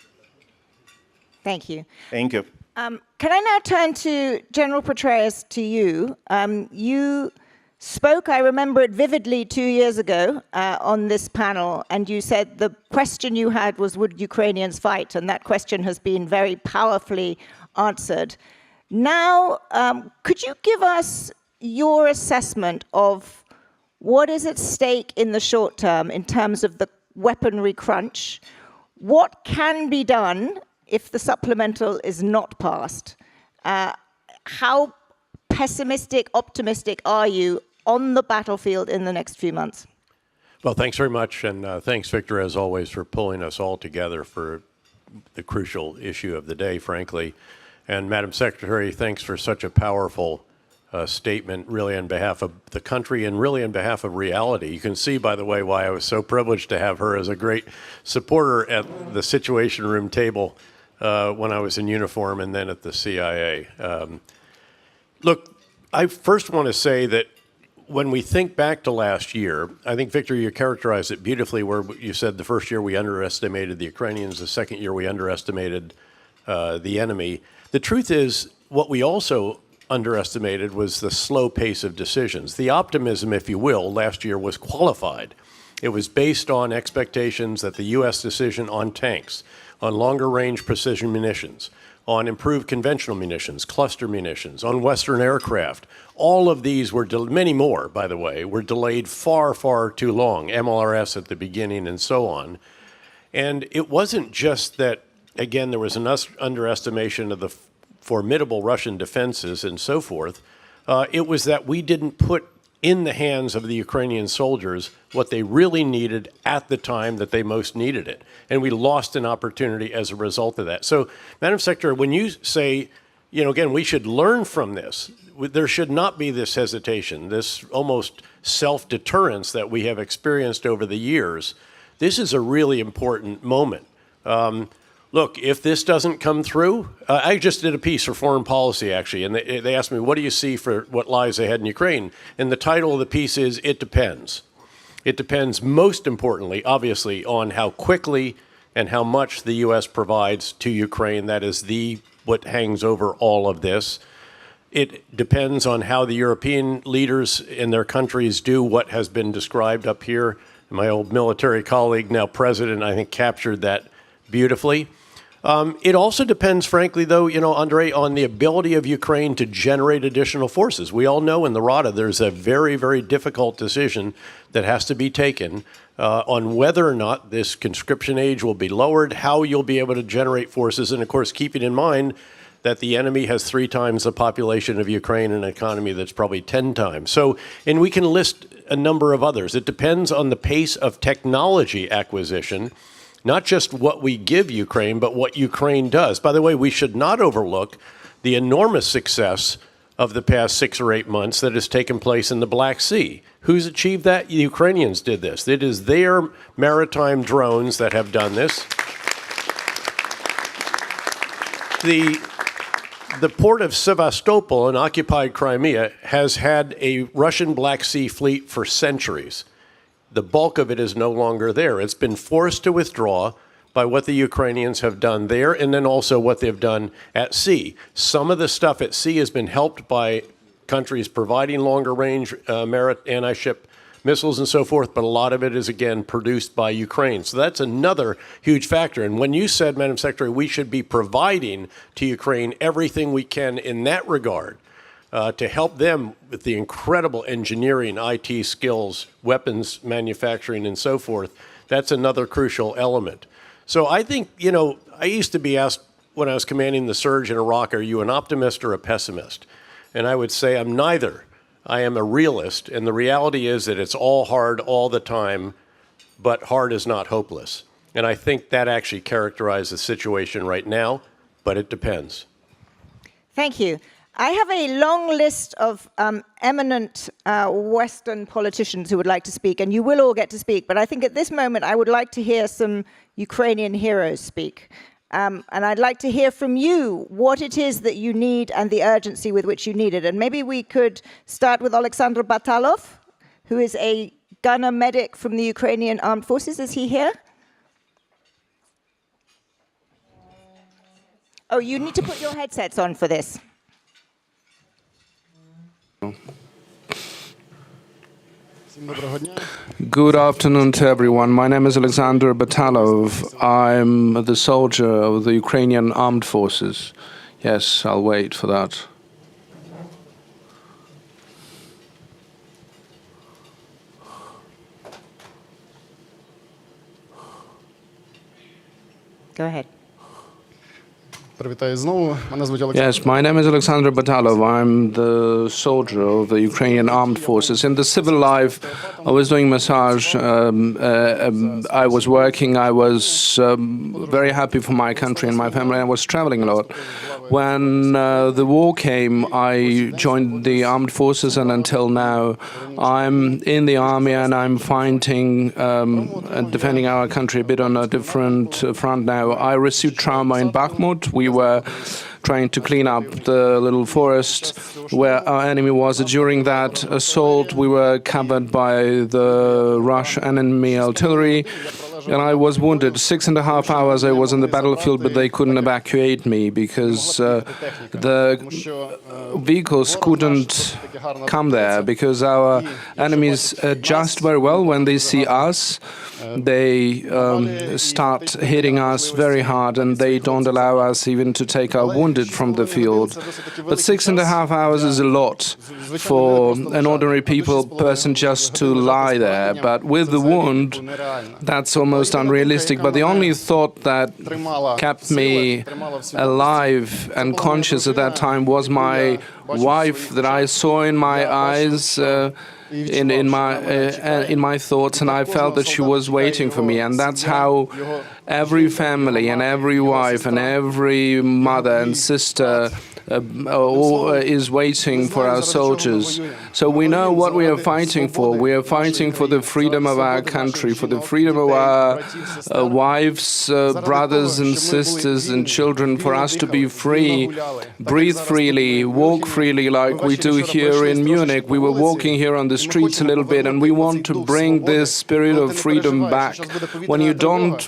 Thank you. Thank you. Can I now turn to General Petraeus, to you? You spoke, I remember it vividly 2 years ago on this panel, and you said the question you had was, would Ukrainians fight? And that question has been very powerfully answered. Now, could you give us your assessment of what is at stake in the short term in terms of the weaponry crunch? What can be done if the supplemental is not passed? How pessimistic, optimistic are you on the battlefield in the next few months? Well, thanks very much, and thanks, Victor, as always, for pulling us all together for the crucial issue of the day, frankly. And Madam Secretary, thanks for such a powerful statement, really on behalf of the country and really on behalf of reality. You can see, by the way, why I was so privileged to have her as a great supporter at the Situation Room table when I was in uniform and then at the CIA. Look, I first want to say that when we think back to last year, I think, Victor, you characterized it beautifully, where you said the first year we underestimated the Ukrainians, the second year we underestimated the enemy. The truth is, what we also underestimated was the slow pace of decisions. The optimism, if you will, last year was qualified. It was based on expectations that the U.S. decision on tanks, on longer-range precision munitions, on improved conventional munitions, cluster munitions, on Western aircraft. All of these were, many more, by the way, were delayed far, far too long, MLRS at the beginning and so on. And it wasn't just that, again, there was an underestimation of the formidable Russian defenses and so forth. It was that we didn't put in the hands of the Ukrainian soldiers what they really needed at the time that they most needed it. And we lost an opportunity as a result of that. So, Madam Secretary, when you say, again, we should learn from this, there should not be this hesitation, this almost self-deterrence that we have experienced over the years. This is a really important moment. Look, if this doesn't come through, I just did a piece for Foreign Policy, actually, and they asked me, what do you see for what lies ahead in Ukraine? And the title of the piece is, It Depends. It depends, most importantly, obviously, on how quickly and how much the U.S. provides to Ukraine. That is what hangs over all of this. It depends on how the European leaders in their countries do what has been described up here. My old military colleague, now president, I think captured that beautifully. It also depends, frankly, though, Andrei, on the ability of Ukraine to generate additional forces. We all know in the Rada there's a very, very difficult decision that has to be taken on whether or not this conscription age will be lowered, how you'll be able to generate forces, and, of course, keeping in mind that the enemy has 3 times the population of Ukraine and an economy that's probably 10 times. So, and we can list a number of others. It depends on the pace of technology acquisition, not just what we give Ukraine, but what Ukraine does. By the way, we should not overlook the enormous success of the past 6 or 8 months that has taken place in the Black Sea. Who's achieved that? The Ukrainians did this. It is their maritime drones that have done this. The port of Sevastopol in occupied Crimea has had a Russian Black Sea fleet for centuries. The bulk of it is no longer there. It's been forced to withdraw by what the Ukrainians have done there and then also what they've done at sea. Some of the stuff at sea has been helped by countries providing longer range anti-ship missiles and so forth, but a lot of it is, again, produced by Ukraine. So that's another huge factor. And when you said, Madam Secretary, we should be providing to Ukraine everything we can in that regard to help them with the incredible engineering, IT skills, weapons manufacturing, and so forth, that's another crucial element. So I think, you know, I used to be asked when I was commanding the surge in Iraq, are you an optimist or a pessimist? And I would say I'm neither. I am a realist, and the reality is that it's all hard all the time, but hard is not hopeless. And I think that actually characterizes the situation right now, but it depends. Thank you. I have a long list of eminent Western politicians who would like to speak, and you will all get to speak, but I think at this moment I would like to hear some Ukrainian heroes speak. And I'd like to hear from you what it is that you need and the urgency with which you need it. And maybe we could start with Alexander Batalov, who is a gunner medic from the Ukrainian Armed Forces. Is he here? Oh, you need to put your headsets on for this. Good afternoon to everyone. My name is Alexander Batalov. I'm the soldier of the Ukrainian Armed Forces. Yes, I'll wait for that. Go ahead. Yes, my name is Alexander Batalov. I'm the soldier of the Ukrainian Armed Forces. In the civil life, I was doing massage. I was working. I was very happy for my country and my family. I was traveling a lot. When the war came, I joined the armed forces, and until now, I'm in the army and I'm fighting and defending our country a bit on a different front now. I received trauma in Bakhmut. We were trying to clean up the little forest where our enemy was. During that assault, we were covered by the Russian enemy artillery, and I was wounded. 6.5 hours I was on the battlefield, but they couldn't evacuate me because the vehicles couldn't come there, because our enemies adjust very well when they see us. They start hitting us very hard, and they don't allow us even to take our wounded from the field. But 6.5 hours is a lot for an ordinary person just to lie there. But with the wound, that's almost unrealistic. But the only thought that kept me alive and conscious at that time was my wife that I saw in my eyes, in my thoughts, and I felt that she was waiting for me. And that's how every family and every wife and every mother and sister is waiting for our soldiers. So we know what we are fighting for. We are fighting for the freedom of our country, for the freedom of our wives, brothers and sisters and children, for us to be free, breathe freely, walk freely like we do here in Munich. We were walking here on the streets a little bit, and we want to bring this spirit of freedom back. When you don't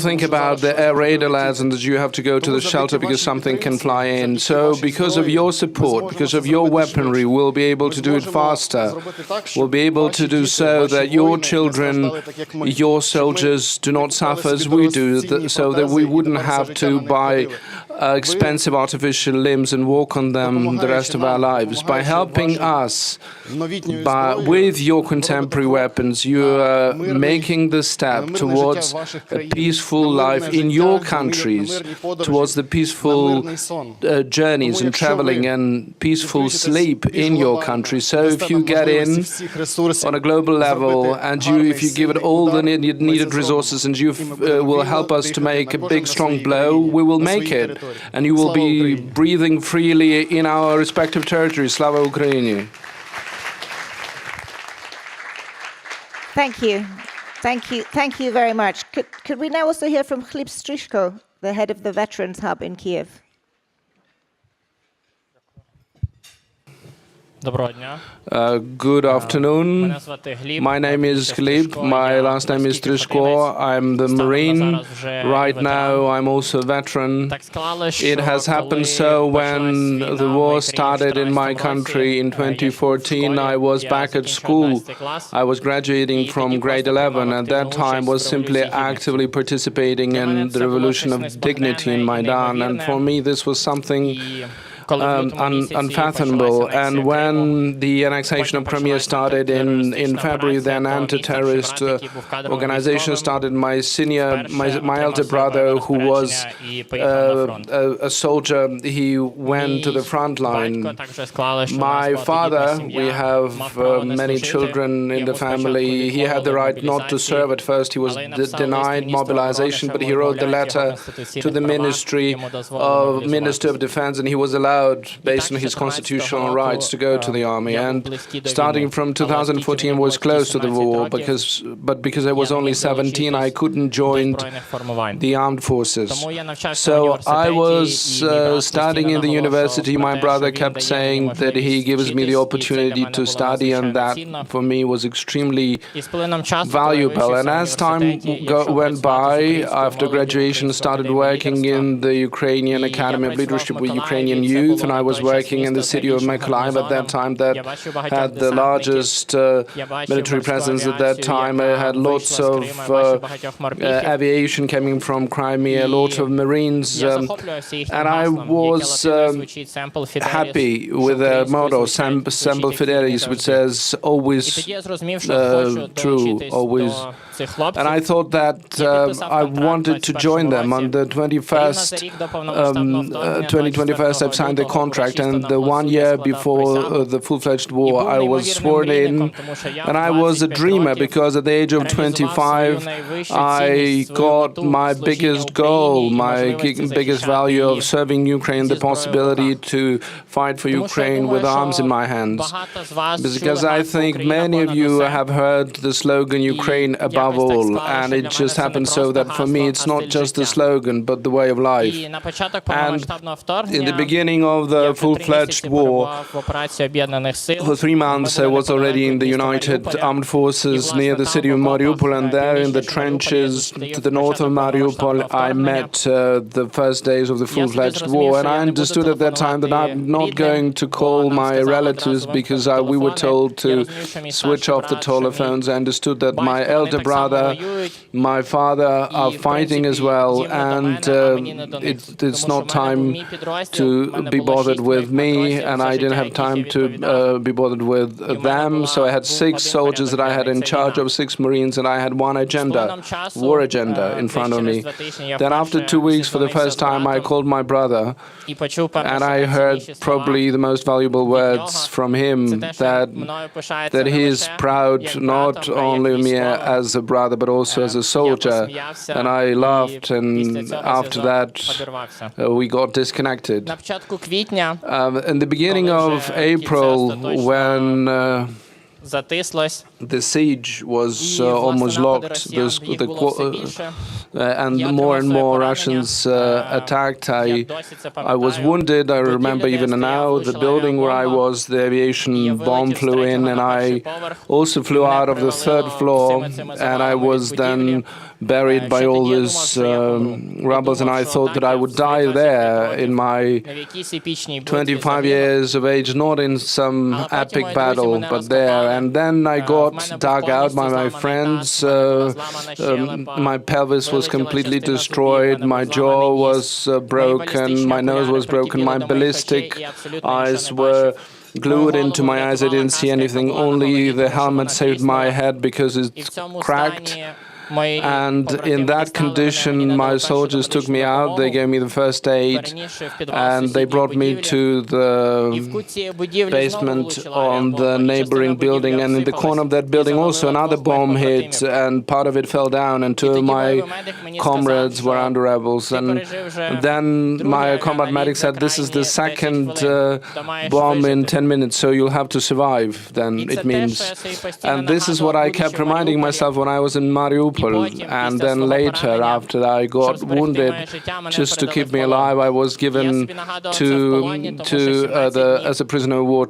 think about the air raid alerts and that you have to go to the shelter because something can fly in. So because of your support, because of your weaponry, we'll be able to do it faster. We'll be able to do so that your children, your soldiers do not suffer as we do, so that we wouldn't have to buy expensive artificial limbs and walk on them the rest of our lives. By helping us with your contemporary weapons, you are making the step towards a peaceful life in your countries, towards the peaceful journeys and traveling and peaceful sleep in your country. So if you get in on a global level and if you give it all the needed resources, and you will help us to make a big, strong blow, we will make it. And you will be breathing freely in our respective territories. Slava Ukraini. Thank you. Thank you. Thank you very much. Could we now also hear from Chleb Stryjko, the head of the Veterans Hub in Kiev? Good afternoon. My name is Gleb. My last name is Trishko. I'm the Marine. Right now, I'm also a veteran. It has happened so when the war started in my country in 2014, I was back at school. I was graduating from grade 11. At that time, was simply actively participating in the revolution of dignity in Maidan. And for me, this was something unfathomable. And when the annexation of Crimea started in February, then anti-terrorist organization started. My elder brother, who was a soldier, he went to the front line. My father, we have many children in the family. He had the right not to serve at first. He was denied mobilization, but he wrote the letter to the Ministry of Defense, and he was allowed, based on his constitutional rights, to go to the army. And starting from 2014 was close to the war, but because I was only 17, I couldn't join the armed forces. So I was studying in the university. My brother kept saying that he gives me the opportunity to study, and that for me was extremely valuable. And as time went by, after graduation, started working in the Ukrainian Academy of Leadership with Ukrainian youth, and I was working in the city of Mykolaiv at that time, that had the largest military presence at that time. I had lots of aviation coming from Crimea, a lot of Marines, and I was happy with the motto, Semper Fidelis, which says always true, always. And I thought that I wanted to join them. On the 2021st, I've signed the contract, and the 1 year before the full-fledged war, I was sworn in, and I was a dreamer, because at the age of 25, I got my biggest goal, my biggest value of serving Ukraine, the possibility to fight for Ukraine with arms in my hands. Because I think many of you have heard the slogan, Ukraine above all, and it just happens so that for me, it's not just the slogan, but the way of life. And in the beginning of the full-fledged war, for 3 months I was already in the United Armed Forces near the city of Mariupol, and there in the trenches to the north of Mariupol, I met the first days of the full-fledged war. And I understood at that time that I'm not going to call my relatives, because we were told to switch off the telephones. I understood that my elder brother, my father are fighting as well, and it's not time to be bothered with me, and I didn't have time to be bothered with them. So I had 6 soldiers that I had in charge of, 6 Marines, and I had one agenda, war agenda, in front of me. Then after 2 weeks, for the first time, I called my brother, and I heard probably the most valuable words from him, that he is proud not only of me as a brother, but also as a soldier. And I laughed, and after that, we got disconnected. In the beginning of April, when the siege was almost locked, and more Russians attacked. I was wounded. I remember even now the building where I was, the aviation bomb flew in, and I also flew out of the 3rd floor, and I was then buried by all these rubbles, and I thought that I would die there in my 25 years of age, not in some epic battle, but there. And then I got dug out by my friends. My pelvis was completely destroyed, my jaw was broken, my nose was broken, my ballistic eyes were glued into my eyes. I didn't see anything, only the helmet saved my head because it's cracked. And in that condition, my soldiers took me out, they gave me the first aid, and they brought me to the basement on the neighboring building. And in the corner of that building also another bomb hit, and part of it fell down, and 2 of my comrades were under rebels. And then my combat medic said, this is the 2nd bomb in 10 minutes, so you'll have to survive, then it means. And this is what I kept reminding myself when I was in Mariupol. Mariupol, and then later, after I got wounded, just to keep me alive, I was given as a prisoner of war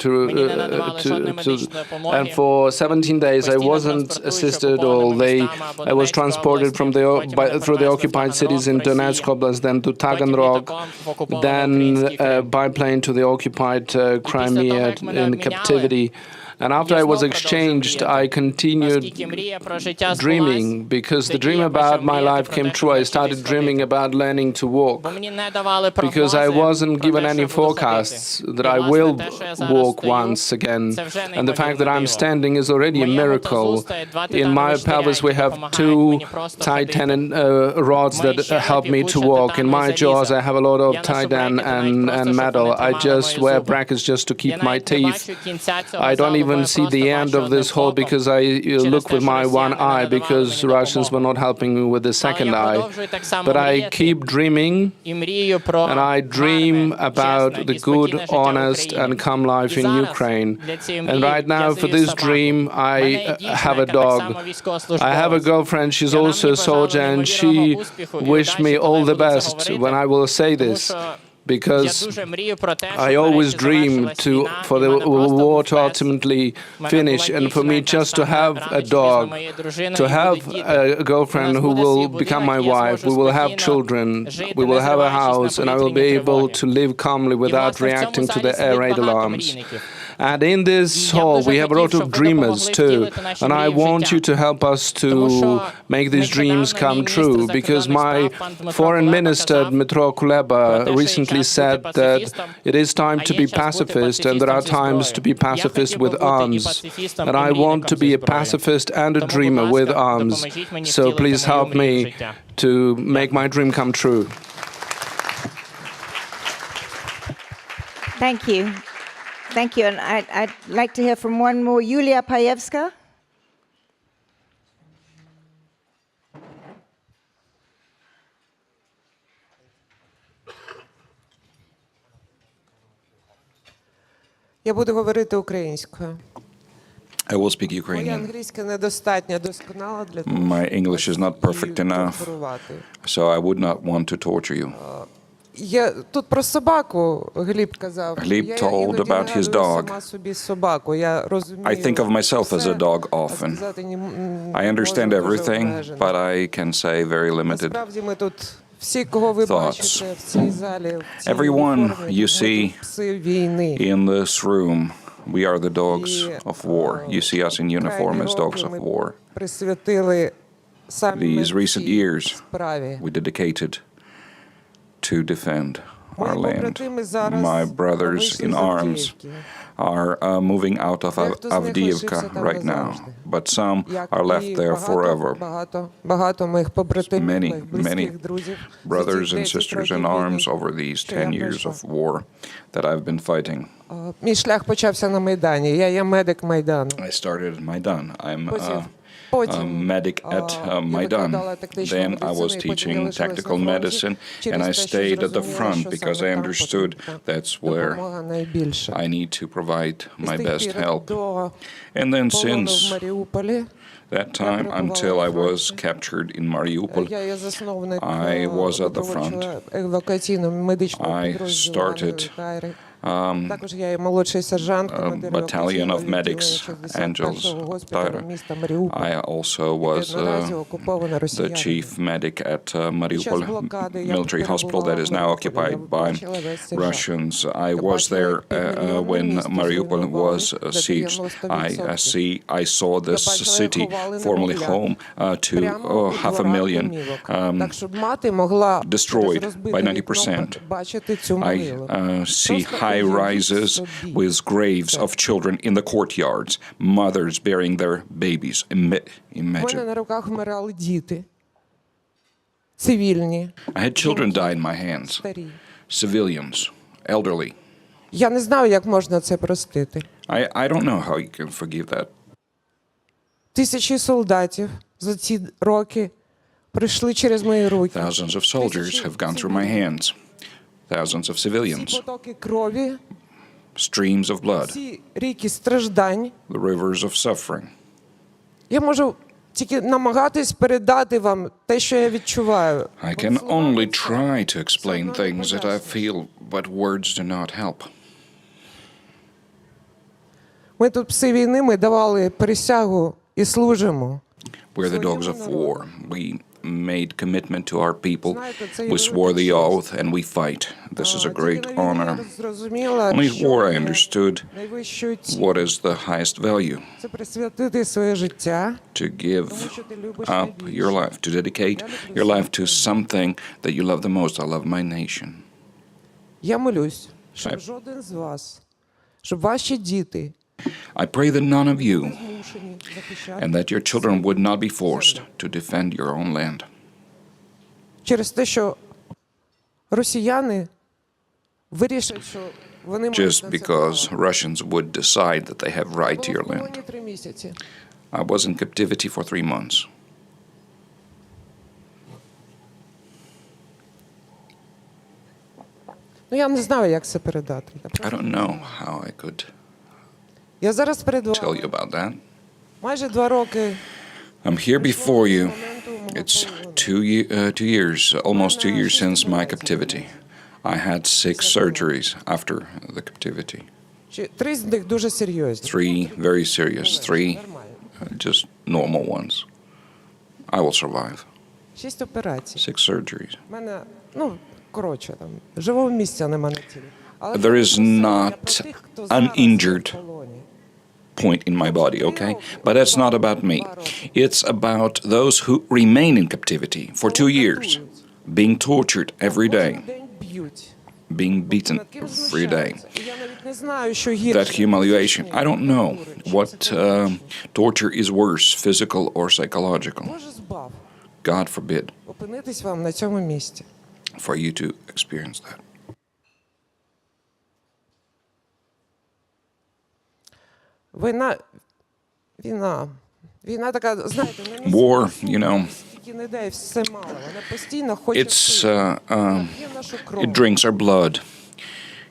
and for 17 days I wasn't assisted, or I was transported from through the occupied cities in Donetsk Oblast, then to Taganrog, then by plane to the occupied Crimea in captivity. And after I was exchanged, I continued dreaming, because the dream about my life came true. I started dreaming about learning to walk, because I wasn't given any forecasts that I will walk once again. And the fact that I'm standing is already a miracle. In my pelvis we have 2 titanium rods that help me to walk. In my jaws I have a lot of titanium and metal. I just wear brackets just to keep my teeth. I don't even see the end of this hole, because I look with my one eye, because Russians were not helping me with the second eye. But I keep dreaming, and I dream about the good, honest, and calm life in Ukraine. And right now, for this dream, I have a dog. I have a girlfriend, she's also a soldier, and she wished me all the best when I will say this, because I always dream for the war to ultimately finish, and for me just to have a dog, to have a girlfriend who will become my wife, we will have children, we will have a house, and I will be able to live calmly without reacting to the air raid alarms. And in this hall, we have a lot of dreamers too, and I want you to help us to make these dreams come true, because my foreign minister, Dmytro Kuleba, recently said that it is time to be pacifist, and there are times to be pacifist with arms. And I want to be a pacifist and a dreamer with arms. So please help me to make my dream come true. Thank you. Thank you. And I'd like to hear from one more, Yulia Payevska. Я буду говорити українською. I will speak Моя Ukrainian. англійська недостатньо досконала для того, My English is not perfect enough, so I would not want to torture you. Тут про собаку Гліб казав. Glib told about his dog. Сама собі собаку. Я розумію. I think of myself as a dog often. I understand everything, but I can say very limited Насправді ми тут всі, кого ви бачите в цій залі, в цій Everyone уніформі, you see пси війни. in this room, we are the dogs of war. You see us in uniform as dogs of war. Присвятили саме These recent цій years справі. we dedicated to defend our Мої land. побратими зараз My brothers вийшли in з arms Авдіївки. are moving out of Дехто з них Avdiivka лишився там right now, назавжди. but some Як are left і there forever. багато моїх побратимів, Many, моїх близьких many друзів. brothers За and ці 10 sisters років in arms війни, over these що я 10 years пройшла. of war that I've been fighting. Мій шлях почався на Майдані. Я є медик Майдану. I started at Maidan. I'm a Потім medic at я Maidan. викладала тактичну Then I was медицину, і потім я teaching лишилась tactical на фронті medicine, через and I те, що stayed at the зрозуміла, front що because саме I там understood потрібна that's where допомога найбільше. I need to provide І з my тих best пір help. до And then полону в since Маріуполі that time, until I was captured in Mariupol, я є засновник I was at the front. добровольчого евакуаційного медичного I підрозділу started Ангели Тайри. Також я є молодший сержант, командир battalion of евакуаційного medics, відділення Angels 61-го госпіталю Tyre. міста Маріуполь. I also was Наразі окупована the Росіянами. chief medic at Під час Mariupol блокади я military hospital перебувала that is в now Маріуполі. occupied Я by бачила весь цей жах. Russians. I Я was бачила, there як півмільйона when місто Mariupol зруйнували was на sieged. 90%. I saw this бачила, як city, ховали formerly немовлят. home to Прямо у 500,000, домівок. Так, щоб мати могла destroyed через розбите by вікно 90%. бачити цю I могилу. see Просто high уявіть rises собі. with graves of children in the courtyards, mothers burying their babies. У мене Imagine. на руках вмирали діти. Цивільні. I had children die in my hands, Старі. civilians, elderly. Я не знаю, як можна це простити. I don't know how you can forgive that. Тисячі солдатів за ці роки пройшли через мої руки. Thousands of soldiers have gone through my hands. Thousands of Ці civilians. потоки крові, Streams of blood. ці ріки страждань. The rivers of suffering. Я можу тільки намагатись передати вам те, що я відчуваю. I can only try to explain things that I feel, but words do not help. Ми тут пси війни, ми давали присягу і служимо. We're the dogs of war. We made commitment to our people. We swore the oath and we fight. This is a great honor. Only at war I understood what is the highest value. Це присвятити своє життя. To give up your life, to dedicate your life to something that you love the most. I love my nation. Я молюсь, щоб жоден з вас, щоб ваші діти I pray that none of you and that your children would not be forced to defend your own land. через те, що росіяни вирішать, що вони мають Just на це because право. Russians would decide that they have right to your Було в land. полоні 3 місяці. I was in captivity for 3 months. Ну, я не знаю, як це передати. I don't know how I could Я зараз перед tell вами you about that. майже 2 роки. I'm here before you. It's 2 years, almost 2 years since my captivity. I had 6 surgeries after the captivity. 3 з них дуже серйозні. 3 very serious, 3 just normal ones. I will survive. 6 операцій. 6 surgeries. У мене, ну, коротше, там, живого місця нема на тілі. Але There is я not про тих, хто зараз uninjured в полоні. point in my body, okay? But that's not about me. It's about those who remain in captivity for 2 years, being tortured every day, День б'ють. being beaten Над ким every day. знущаються. І я навіть не знаю, що That гірше. humiliation, I don't know what torture is worse, physical or psychological. Боже збав God forbid опинитись вам на цьому місці. for you to experience that. Війна така, знаєте, не War, you know, стільки не дає, все мало. Вона постійно хоче it's п'є нашу кров. it drinks our blood.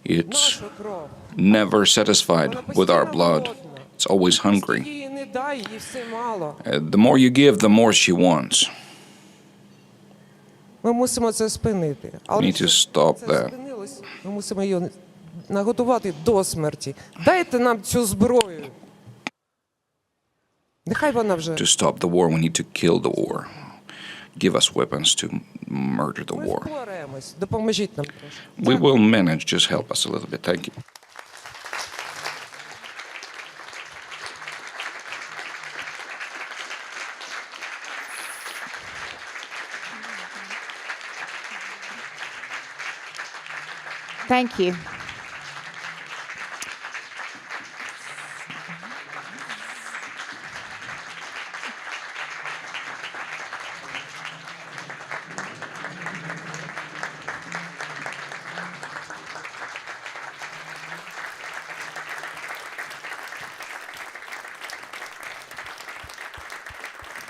It's Нашу кров. never satisfied with our blood. It's always hungry. Скільки їй не дай, їй все мало. The more you give, the more she wants. Ми мусимо це спинити. We Але need to щоб stop це that. спинилось, ми мусимо її наготувати до смерті. Дайте нам цю зброю. Нехай вона вже. To stop the war, we need to kill the war. Give us weapons to murder the Ми war. впораємось. Допоможіть нам трошки. We will manage, just help us a little bit. Thank you. Thank you.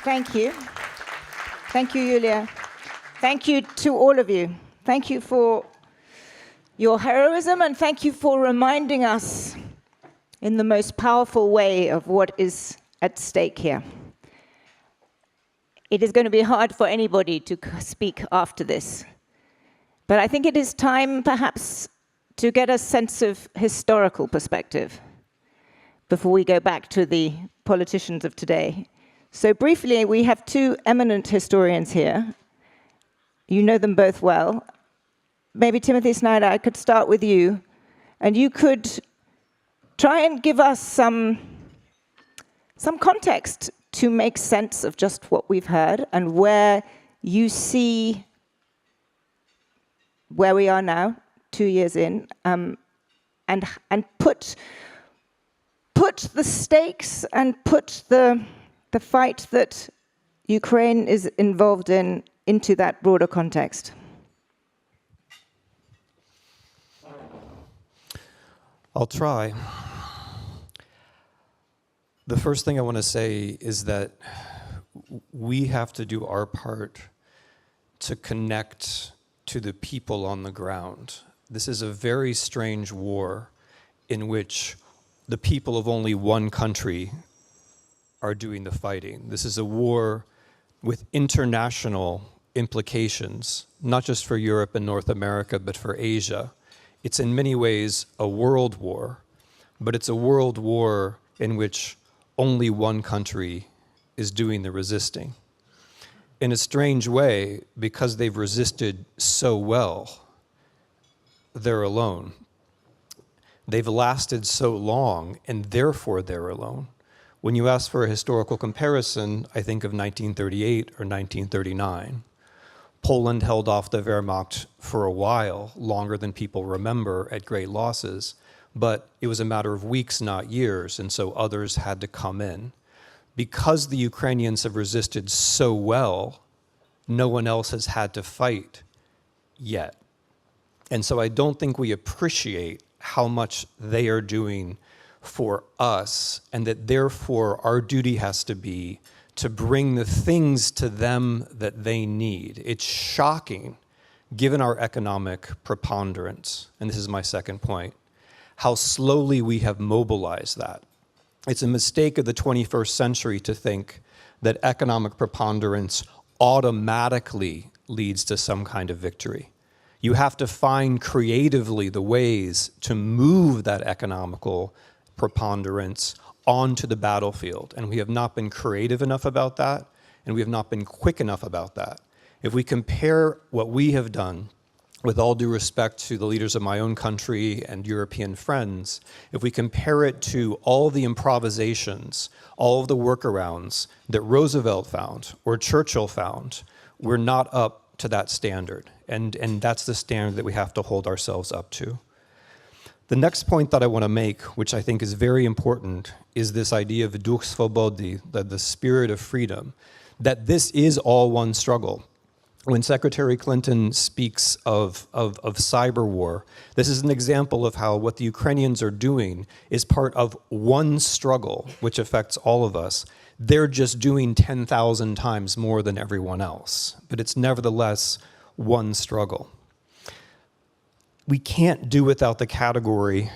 Thank you. Thank you, Yulia. Thank you to all of you. Thank you for your heroism, and thank you for reminding us in the most powerful way of what is at stake here. It is going to be hard for anybody to speak after this. But I think it is time, perhaps, to get a sense of historical perspective before we go back to the politicians of today. So briefly, we have 2 eminent historians here. You know them both well. Maybe Timothy Snyder, I could start with you, and you could try and give us some context to make sense of just what we've heard and where you see where we are now, 2 years in, and put the stakes and put the fight that Ukraine is involved in into that broader context. I'll try. The first thing I want to say is that we have to do our part to connect to the people on the ground. This is a very strange war in which the people of only one country are doing the fighting. This is a war with international implications, not just for Europe and North America, but for Asia. It's in many ways a world war, but it's a world war in which only one country is doing the resisting. In a strange way, because they've resisted so well, they're alone. They've lasted so long, and therefore they're alone. When you ask for a historical comparison, I think of 1938 or 1939. Poland held off the Wehrmacht for a while, longer than people remember, at great losses, but it was a matter of weeks, not years, and so others had to come in. Because the Ukrainians have resisted so well, no one else has had to fight yet. And so I don't think we appreciate how much they are doing for us, and that therefore our duty has to be to bring the things to them that they need. It's shocking, given our economic preponderance, and this is my second point, how slowly we have mobilized that. It's a mistake of the 21st century to think that economic preponderance automatically leads to some kind of victory. You have to find creatively the ways to move that economical preponderance onto the battlefield. And we have not been creative enough about that, and we have not been quick enough about that. If we compare what we have done, with all due respect to the leaders of my own country and European friends, if we compare it to all the improvisations, all of the workarounds that Roosevelt found or Churchill found, we're not up to that standard. And that's the standard that we have to hold ourselves up to. The next point that I want to make, which I think is very important, is this idea of duch svobody, the spirit of freedom, that this is all one struggle. When Secretary Clinton speaks of cyber war, this is an example of how what the Ukrainians are doing is part of one struggle, which affects all of us. They're just doing 10,000 times more than everyone else, but it's nevertheless one struggle. We can't do without the category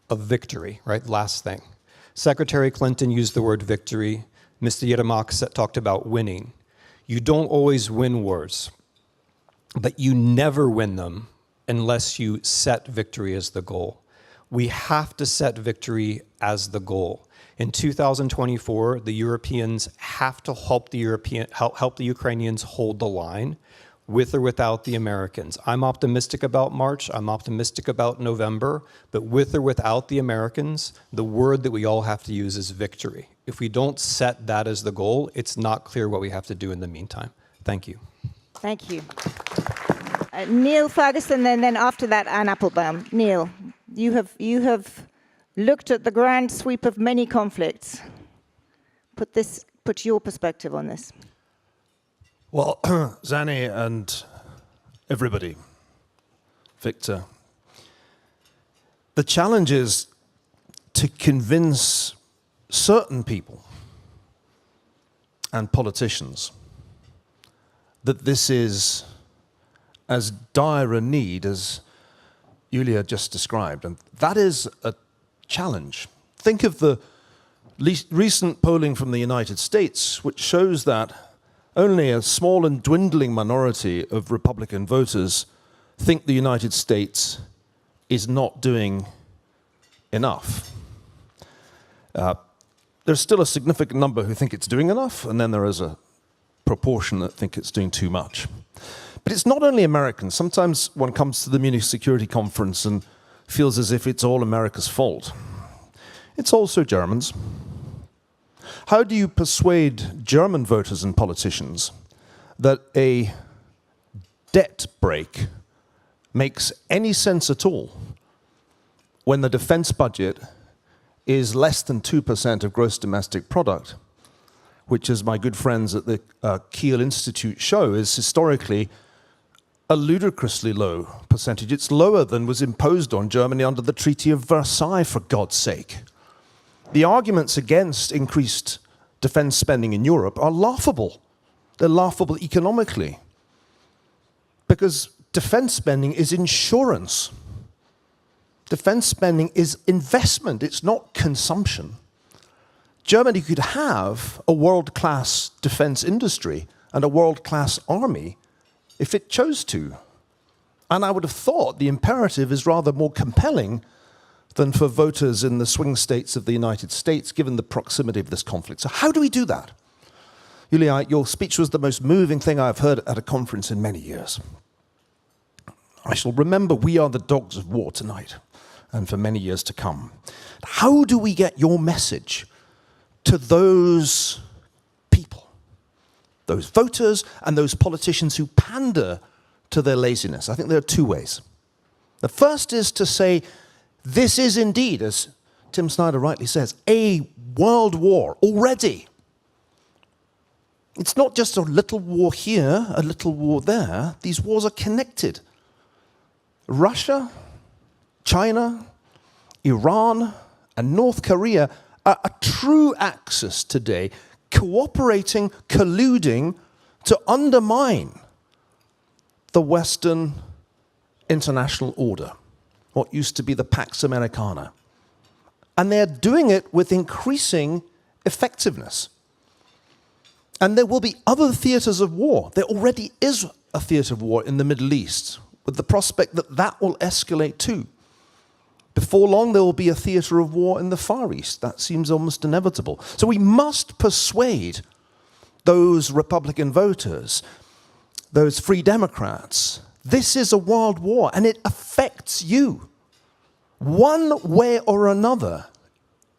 of victory, right? Last thing. Secretary Clinton used the word victory. Mr. Yermak talked about winning. You don't always win wars, but you never win them unless you set victory as the goal. We have to set victory as the goal. In 2024, the Europeans have to help the Ukrainians hold the line, with or without the Americans. I'm optimistic about March, I'm optimistic about November, but with or without the Americans, the word that we all have to use is victory. If we don't set that as the goal, it's not clear what we have to do in the meantime. Thank you. Thank you. Neil Ferguson, and then after that, Anne Applebaum. Neil, you have looked at the grand sweep of many conflicts. Put your perspective on this. Well, Zani and everybody, Victor, the challenge is to convince certain people and politicians that this is as dire a need as Yulia just described. And that is a challenge. Think of the recent polling from the United States, which shows that only a small and dwindling minority of Republican voters think the United States is not doing enough. There's still a significant number who think it's doing enough, and then there is a proportion that think it's doing too much. But it's not only Americans. Sometimes one comes to the Munich Security Conference and feels as if it's all America's fault. It's also Germans. How do you persuade German voters and politicians that a debt break makes any sense at all when the defense budget is less than 2% of gross domestic product, which, as my good friends at the Kiel Institute show, is historically a ludicrously low percentage. It's lower than was imposed on Germany under the Treaty of Versailles, for God's sake. The arguments against increased defense spending in Europe are laughable. They're laughable economically, because defense spending is insurance. Defense spending is investment. It's not consumption. Germany could have a world-class defense industry and a world-class army if it chose to. And I would have thought the imperative is rather more compelling than for voters in the swing states of the United States, given the proximity of this conflict. So how do we do that? Julia, your speech was the most moving thing I've heard at a conference in many years. I shall remember we are the dogs of war tonight and for many years to come. How do we get your message to those people, those voters and those politicians who pander to their laziness? I think there are two ways. The first is to say, this is indeed, as Tim Snyder rightly says, a world war already. It's not just a little war here, a little war there. These wars are connected. Russia, China, Iran, and North Korea are a true axis today, cooperating, colluding to undermine the Western international order, what used to be the Pax Americana. And they're doing it with increasing effectiveness. And there will be other theaters of war. There already is a theater of war in the Middle East, with the prospect that that will escalate too. Before long, there will be a theater of war in the Far East. That seems almost inevitable. So we must persuade those Republican voters, those Free Democrats, this is a world war and it affects you. One way or another,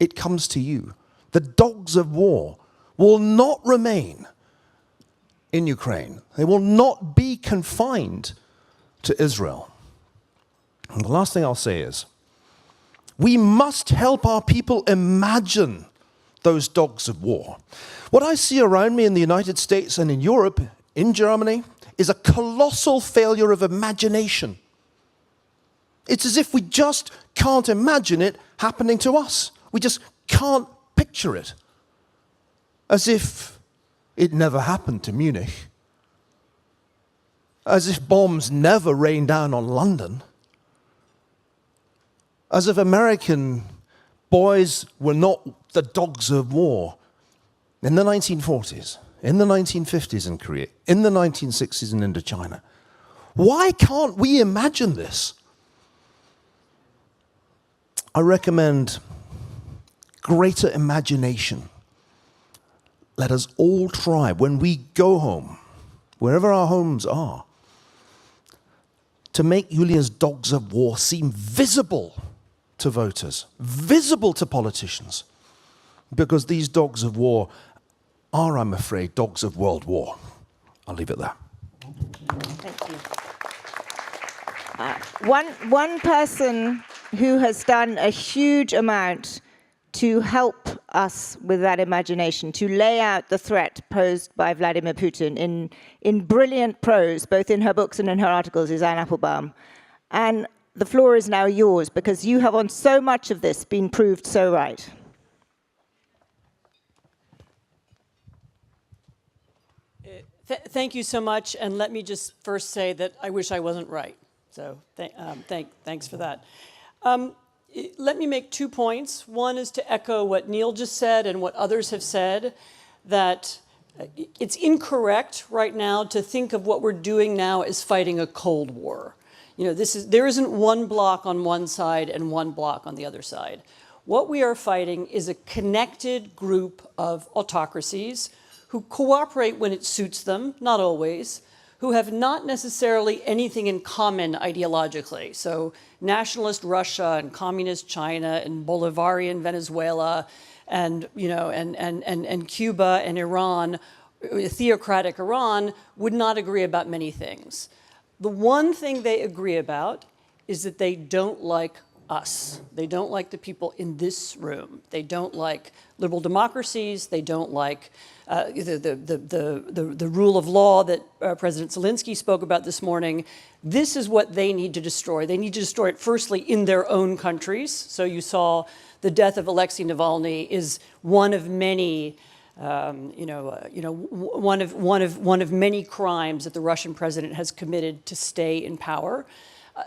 it comes to you. The dogs of war will not remain in Ukraine. They will not be confined to Israel. And the last thing I'll say is, we must help our people imagine those dogs of war. What I see around me in the United States and in Europe, in Germany, is a colossal failure of imagination. It's as if we just can't imagine it happening to us. We just can't picture it. As if it never happened to Munich. As if bombs never rained down on London. As if American boys were not the dogs of war in the 1940s, in the 1950s in Korea, in the 1960s in Indochina. Why can't we imagine this? I recommend greater imagination. Let us all try, when we go home, wherever our homes are, to make Julia's dogs of war seem visible to voters, visible to politicians, because these dogs of war are, I'm afraid, dogs of world war. I'll leave it there. Thank you. One person who has done a huge amount to help us with that imagination, to lay out the threat posed by Vladimir Putin in brilliant prose, both in her books and in her articles, is Anne Applebaum. And the floor is now yours, because you have on so much of this been proved so right. Thank you so much, and let me just first say that I wish I wasn't right. So thanks for that. Let me make 2 points. One is to echo what Neil just said and what others have said, that it's incorrect right now to think of what we're doing now as fighting a Cold War. You know, there isn't one bloc on one side and one bloc on the other side. What we are fighting is a connected group of autocracies who cooperate when it suits them, not always, who have not necessarily anything in common ideologically. So nationalist Russia and communist China and Bolivarian Venezuela and, you know, and Cuba and Iran, theocratic Iran, would not agree about many things. The one thing they agree about is that they don't like us. They don't like the people in this room. They don't like liberal democracies. They don't like the rule of law that President Zelensky spoke about this morning. This is what they need to destroy. They need to destroy it firstly in their own countries. So you saw the death of Alexei Navalny is one of many, one of many crimes that the Russian president has committed to stay in power.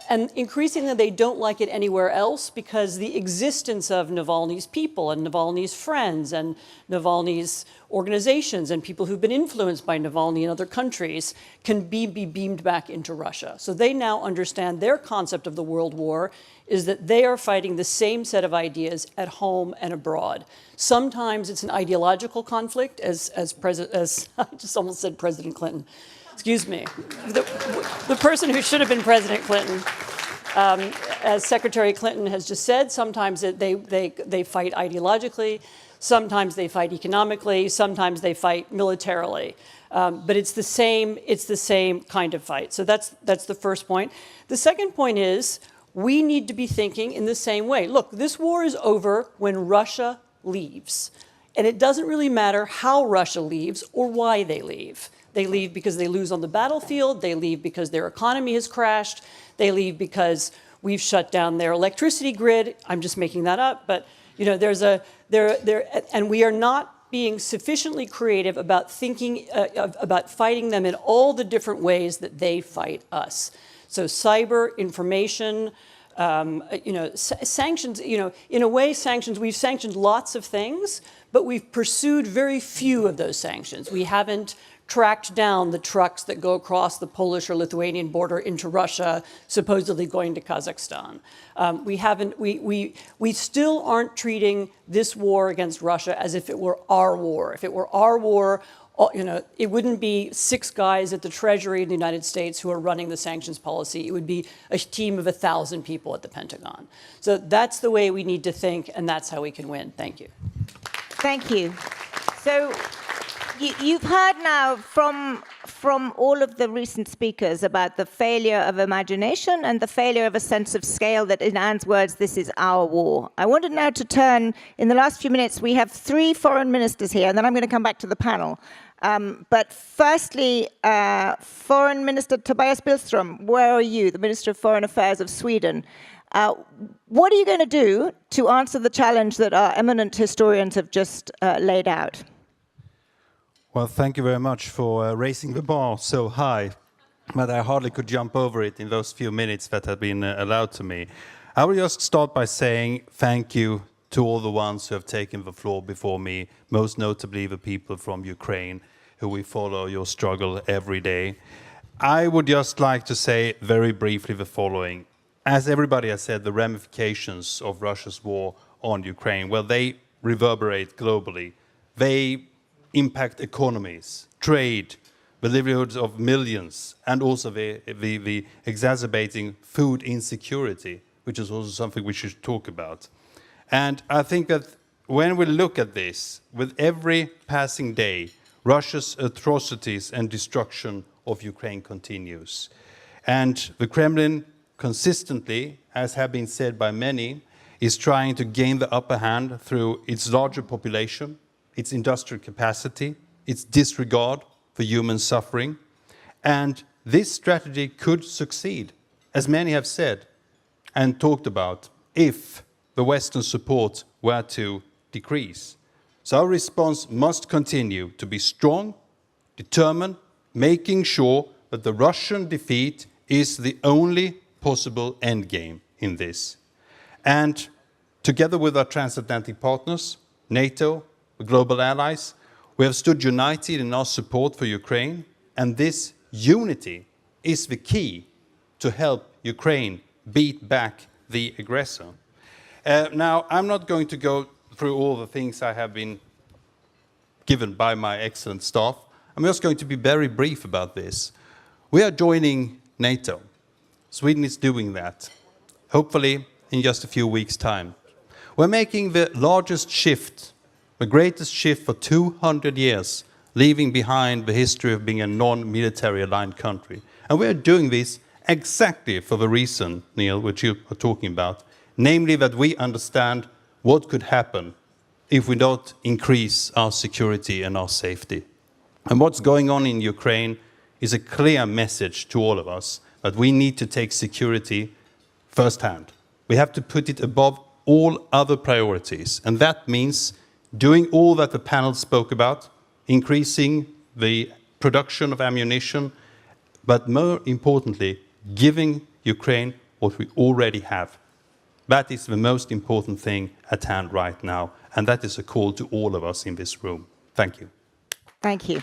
And increasingly, they don't like it anywhere else because the existence of Navalny's people and Navalny's friends and Navalny's organizations and people who've been influenced by Navalny in other countries can be beamed back into Russia. So they now understand their concept of the world war is that they are fighting the same set of ideas at home and abroad. Sometimes it's an ideological conflict, as I just almost said President Clinton. Excuse me, the person who should have been President Clinton. As Secretary Clinton has just said, sometimes they fight ideologically, sometimes they fight economically, sometimes they fight militarily. But it's the same kind of fight. So that's the first point. The second point is we need to be thinking in the same way. Look, this war is over when Russia leaves. And it doesn't really matter how Russia leaves or why they leave. They leave because they lose on the battlefield. They leave because their economy has crashed. They leave because we've shut down their electricity grid. I'm just making that up, but and we are not being sufficiently creative about thinking about fighting them in all the different ways that they fight us. So cyber, information, sanctions. In a way, sanctions. We've sanctioned lots of things, but we've pursued very few of those sanctions. We haven't tracked down the trucks that go across the Polish or Lithuanian border into Russia, supposedly going to Kazakhstan. We still aren't treating this war against Russia as if it were our war. If it were our war, it wouldn't be 6 guys at the Treasury in the United States who are running the sanctions policy. It would be a team of 1,000 people at the Pentagon. So that's the way we need to think, and that's how we can win. Thank you. Thank you. So you've heard now from all of the recent speakers about the failure of imagination and the failure of a sense of scale that, in Anne's words, this is our war. I wanted now to turn, in the last few minutes, we have 3 foreign ministers here, and then I'm going to come back to the panel. But firstly, Foreign Minister Tobias Billström, where are you, the Minister of Foreign Affairs of Sweden? What are you going to do to answer the challenge that our eminent historians have just laid out? Well, thank you very much for raising the bar so high, but I hardly could jump over it in those few minutes that have been allowed to me. I will just start by saying thank you to all the ones who have taken the floor before me, most notably the people from Ukraine, who we follow your struggle every day. I would just like to say very briefly the following. As everybody has said, the ramifications of Russia's war on Ukraine, well, they reverberate globally. They impact economies, trade, the livelihoods of millions, and also the exacerbating food insecurity, which is also something we should talk about. And I think that when we look at this, with every passing day, Russia's atrocities and destruction of Ukraine continues. And the Kremlin consistently, as have been said by many, is trying to gain the upper hand through its larger population, its industrial capacity, its disregard for human suffering. And this strategy could succeed, as many have said and talked about, if the Western support were to decrease. So our response must continue to be strong, determined, making sure that the Russian defeat is the only possible endgame in this. And together with our transatlantic partners, NATO, the global allies, we have stood united in our support for Ukraine, and this unity is the key to help Ukraine beat back the aggressor. Now, I'm not going to go through all the things I have been given by my excellent staff. I'm just going to be very brief about this. We are joining NATO. Sweden is doing that, hopefully in just a few weeks' time. We're making the largest shift, the greatest shift for 200 years, leaving behind the history of being a non-military aligned country. And we're doing this exactly for the reason, Neil, which you are talking about, namely that we understand what could happen if we don't increase our security and our safety. And what's going on in Ukraine is a clear message to all of us that we need to take security firsthand. We have to put it above all other priorities. And that means doing all that the panel spoke about, increasing the production of ammunition, but more importantly, giving Ukraine what we already have. That is the most important thing at hand right now, and that is a call to all of us in this room. Thank you. Thank you.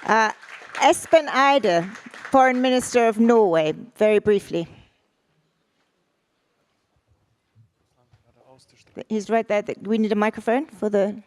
Espen Eide, Foreign Minister of Norway, very briefly. He's right there. We need a microphone for the...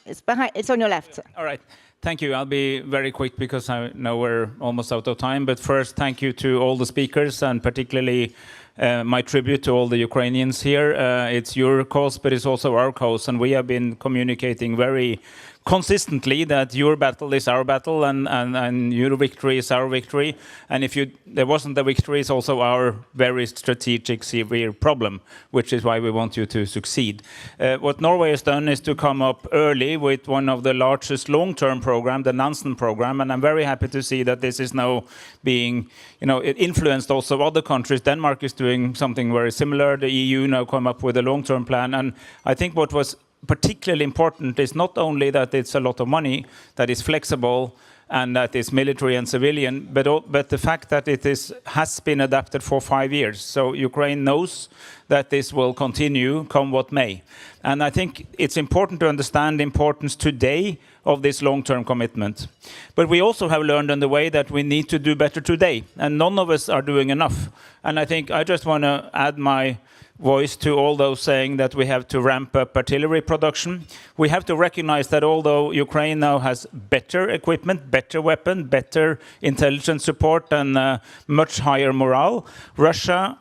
it's behind. It's on your left. Sir. All right. Thank you. I'll be very quick because I know we're almost out of time. But first, thank you to all the speakers, and particularly my tribute to all the Ukrainians here. It's your cause, but it's also our cause. And we have been communicating very consistently that your battle is our battle, and your victory is our victory. And if there wasn't a victory, it's also our very strategic, severe problem, which is why we want you to succeed. What Norway has done is to come up early with one of the largest long-term program, the Nansen program, and I'm very happy to see that this is now being, it influenced also other countries. Denmark is doing something very similar. The EU now come up with a long-term plan, and I think what was particularly important is not only that it's a lot of money, that is flexible, and that is military and civilian, but the fact that it has been adapted for 5 years. So Ukraine knows that this will continue, come what may. And I think it's important to understand the importance today of this long-term commitment. But we also have learned on the way that we need to do better today, and none of us are doing enough. And I think I just want to add my voice to all those saying that we have to ramp up artillery production. We have to recognize that although Ukraine now has better equipment, better weapon, better intelligence support, and much higher morale, Russia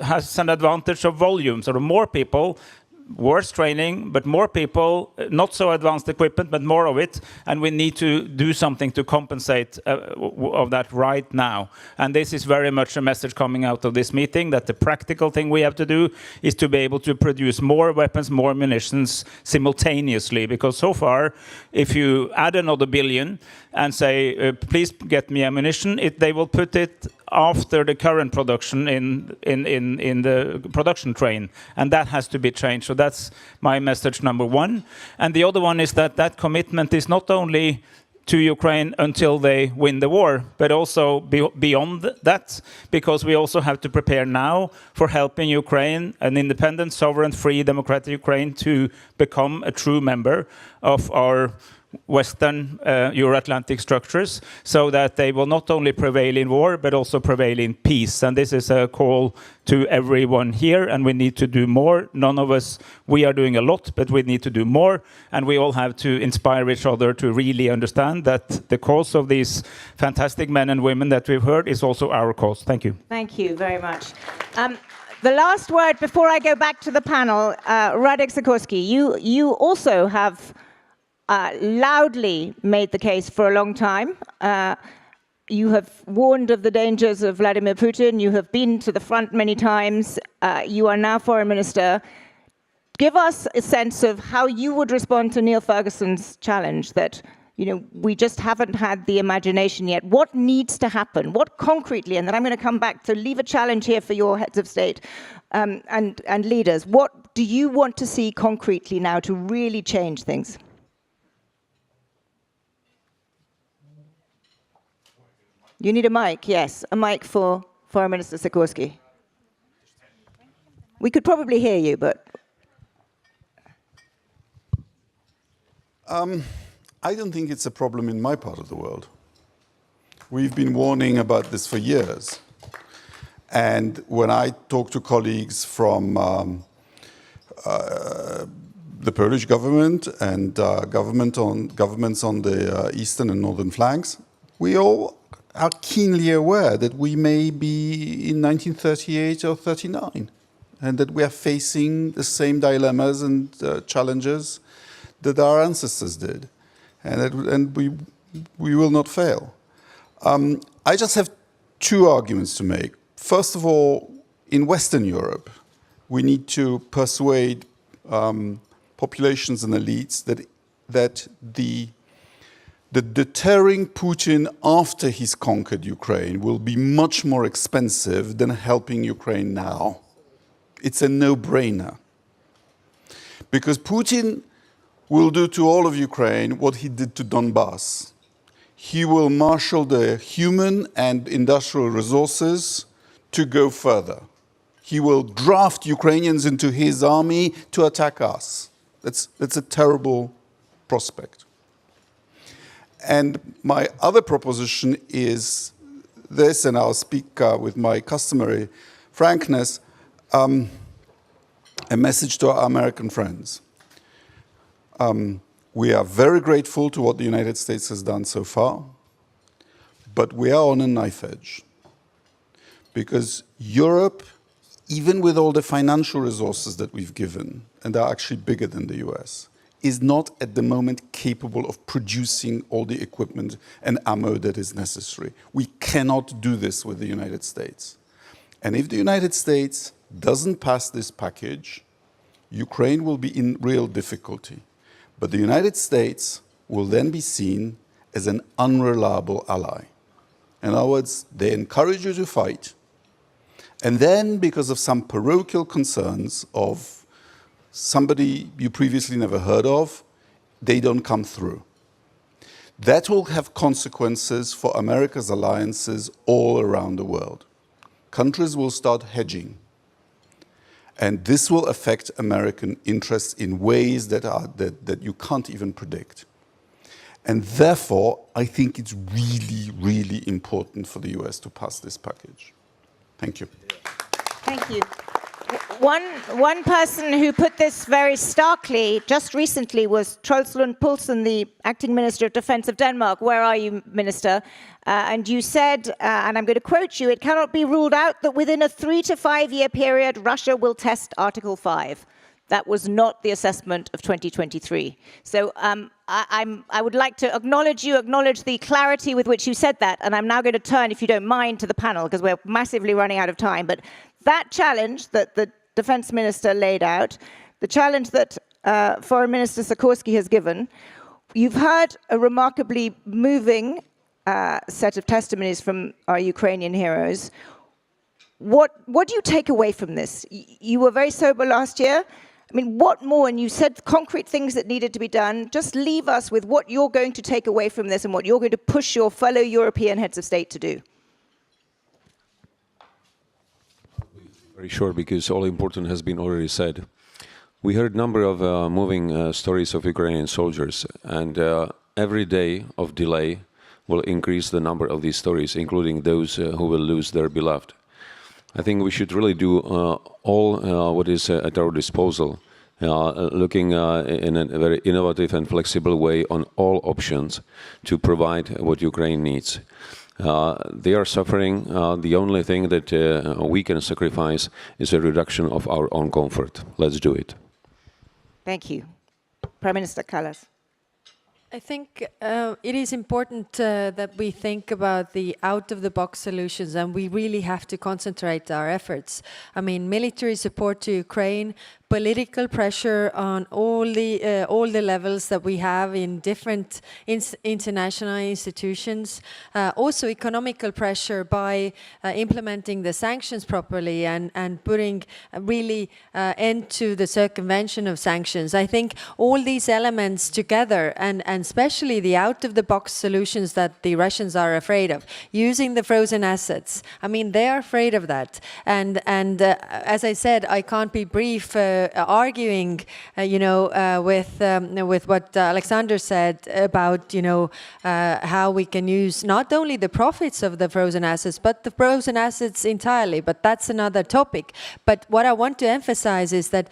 has an advantage of volume. So more people, worse training, but more people, not so advanced equipment, but more of it, and we need to do something to compensate of that right now. And this is very much a message coming out of this meeting, that the practical thing we have to do is to be able to produce more weapons, more munitions simultaneously, because so far, if you add another billion and say, please get me ammunition, they will put it after the current production in the production train, and that has to be changed. So that's my message number one. And the other one is that commitment is not only to Ukraine until they win the war, but also beyond that, because we also have to prepare now for helping Ukraine, an independent, sovereign, free, democratic Ukraine, to become a true member of our Western Euro-Atlantic structures, so that they will not only prevail in war, but also prevail in peace. And this is a call to everyone here, and we need to do more. None of us, we are doing a lot, but we need to do more, and we all have to inspire each other to really understand that the cause of these fantastic men and women that we've heard is also our cause. Thank you. Thank you very much. The last word before I go back to the panel, Radek Sikorski, you also have loudly made the case for a long time. You have warned of the dangers of Vladimir Putin. You have been to the front many times. You are now foreign minister. Give us a sense of how you would respond to Neil Ferguson's challenge that, we just haven't had the imagination yet. What needs to happen? What concretely, and then I'm going to come back to leave a challenge here for your heads of state and leaders. What do you want to see concretely now to really change things? You need a mic, yes. A mic for Foreign Minister Sikorski. We could probably hear you, but... I don't think it's a problem in my part of the world. We've been warning about this for years. And when I talk to colleagues from the Polish government and governments on the eastern and northern flanks, we all are keenly aware that we may be in 1938 or 39, and that we are facing the same dilemmas and challenges that our ancestors did, and we will not fail. I just have two arguments to make. First of all, in Western Europe, we need to persuade populations and elites that deterring Putin after he's conquered Ukraine will be much more expensive than helping Ukraine now. It's a no-brainer. Because Putin will do to all of Ukraine what he did to Donbass. He will marshal the human and industrial resources to go further. He will draft Ukrainians into his army to attack us. That's a terrible prospect. And my other proposition is this, and I'll speak with my customary frankness, a message to our American friends. We are very grateful to what the United States has done so far, but we are on a knife edge. Because Europe, even with all the financial resources that we've given, and are actually bigger than the US, is not at the moment capable of producing all the equipment and ammo that is necessary. We cannot do this with the United States. And if the United States doesn't pass this package, Ukraine will be in real difficulty. But the United States will then be seen as an unreliable ally. In other words, they encourage you to fight, and then, because of some parochial concerns of somebody you previously never heard of, they don't come through. That will have consequences for America's alliances all around the world. Countries will start hedging. And this will affect American interests in ways that you can't even predict. And therefore, I think it's really, really important for the US to pass this package. Thank you. Thank you. One person who put this very starkly just recently was Troels Lund Poulsen, the acting Minister of Defense of Denmark. Where are you, Minister? And you said, and I'm going to quote you, "It cannot be ruled out that within a 3 to 5 year period, Russia will test Article 5. That was not the assessment of 2023. So I would like to acknowledge the clarity with which you said that. And I'm now going to turn, if you don't mind, to the panel, because we're massively running out of time. But that challenge that the Defense Minister laid out, the challenge that Foreign Minister Sikorski has given, you've heard a remarkably moving set of testimonies from our Ukrainian heroes. What do you take away from this? You were very sober last year. I mean, what more? And you said concrete things that needed to be done. Just leave us with what you're going to take away from this and what you're going to push your fellow European heads of state to do. Very short, because all important has been already said. We heard a number of moving stories of Ukrainian soldiers, and every day of delay will increase the number of these stories, including those who will lose their beloved. I think we should really do all what is at our disposal, looking in a very innovative and flexible way on all options to provide what Ukraine needs. They are suffering. The only thing that we can sacrifice is a reduction of our own comfort. Let's do it. Thank you. Prime Minister Kallas. I think it is important that we think about the out-of-the-box solutions, and we really have to concentrate our efforts. I mean, military support to Ukraine, political pressure on all the levels that we have in different international institutions, also economical pressure by implementing the sanctions properly and putting really end to the circumvention of sanctions. I think all these elements together, and especially the out-of-the-box solutions that the Russians are afraid of, using the frozen assets. I mean, they are afraid of that. And as I said, I can't be brief arguing, with what Alexander said about, how we can use not only the profits of the frozen assets, but the frozen assets entirely. But that's another topic. But what I want to emphasize is that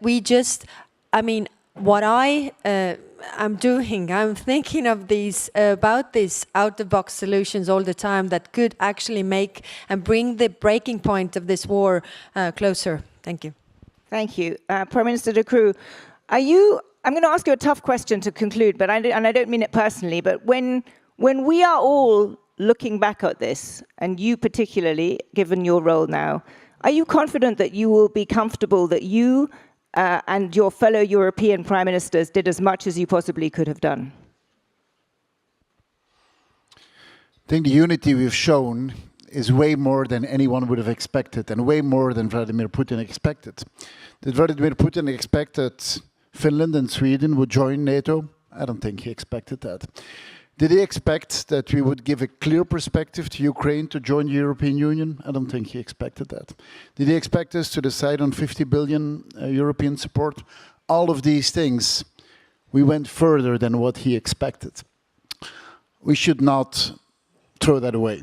we just, I mean, what I'm doing, I'm thinking of about these out-of-the-box solutions all the time that could actually make and bring the breaking point of this war closer. Thank you. Thank you. Prime Minister De Croo, I'm going to ask you a tough question to conclude, but I don't mean it personally, but when we are all looking back at this, and you particularly, given your role now, are you confident that you will be comfortable that you and your fellow European prime ministers did as much as you possibly could have done? I think the unity we've shown is way more than anyone would have expected, and way more than Vladimir Putin expected. Did Vladimir Putin expected Finland and Sweden would join NATO? I don't think he expected that. Did he expect that we would give a clear perspective to Ukraine to join the European Union? I don't think he expected that. Did he expect us to decide on 50 billion European support? All of these things, we went further than what he expected. We should not throw that away.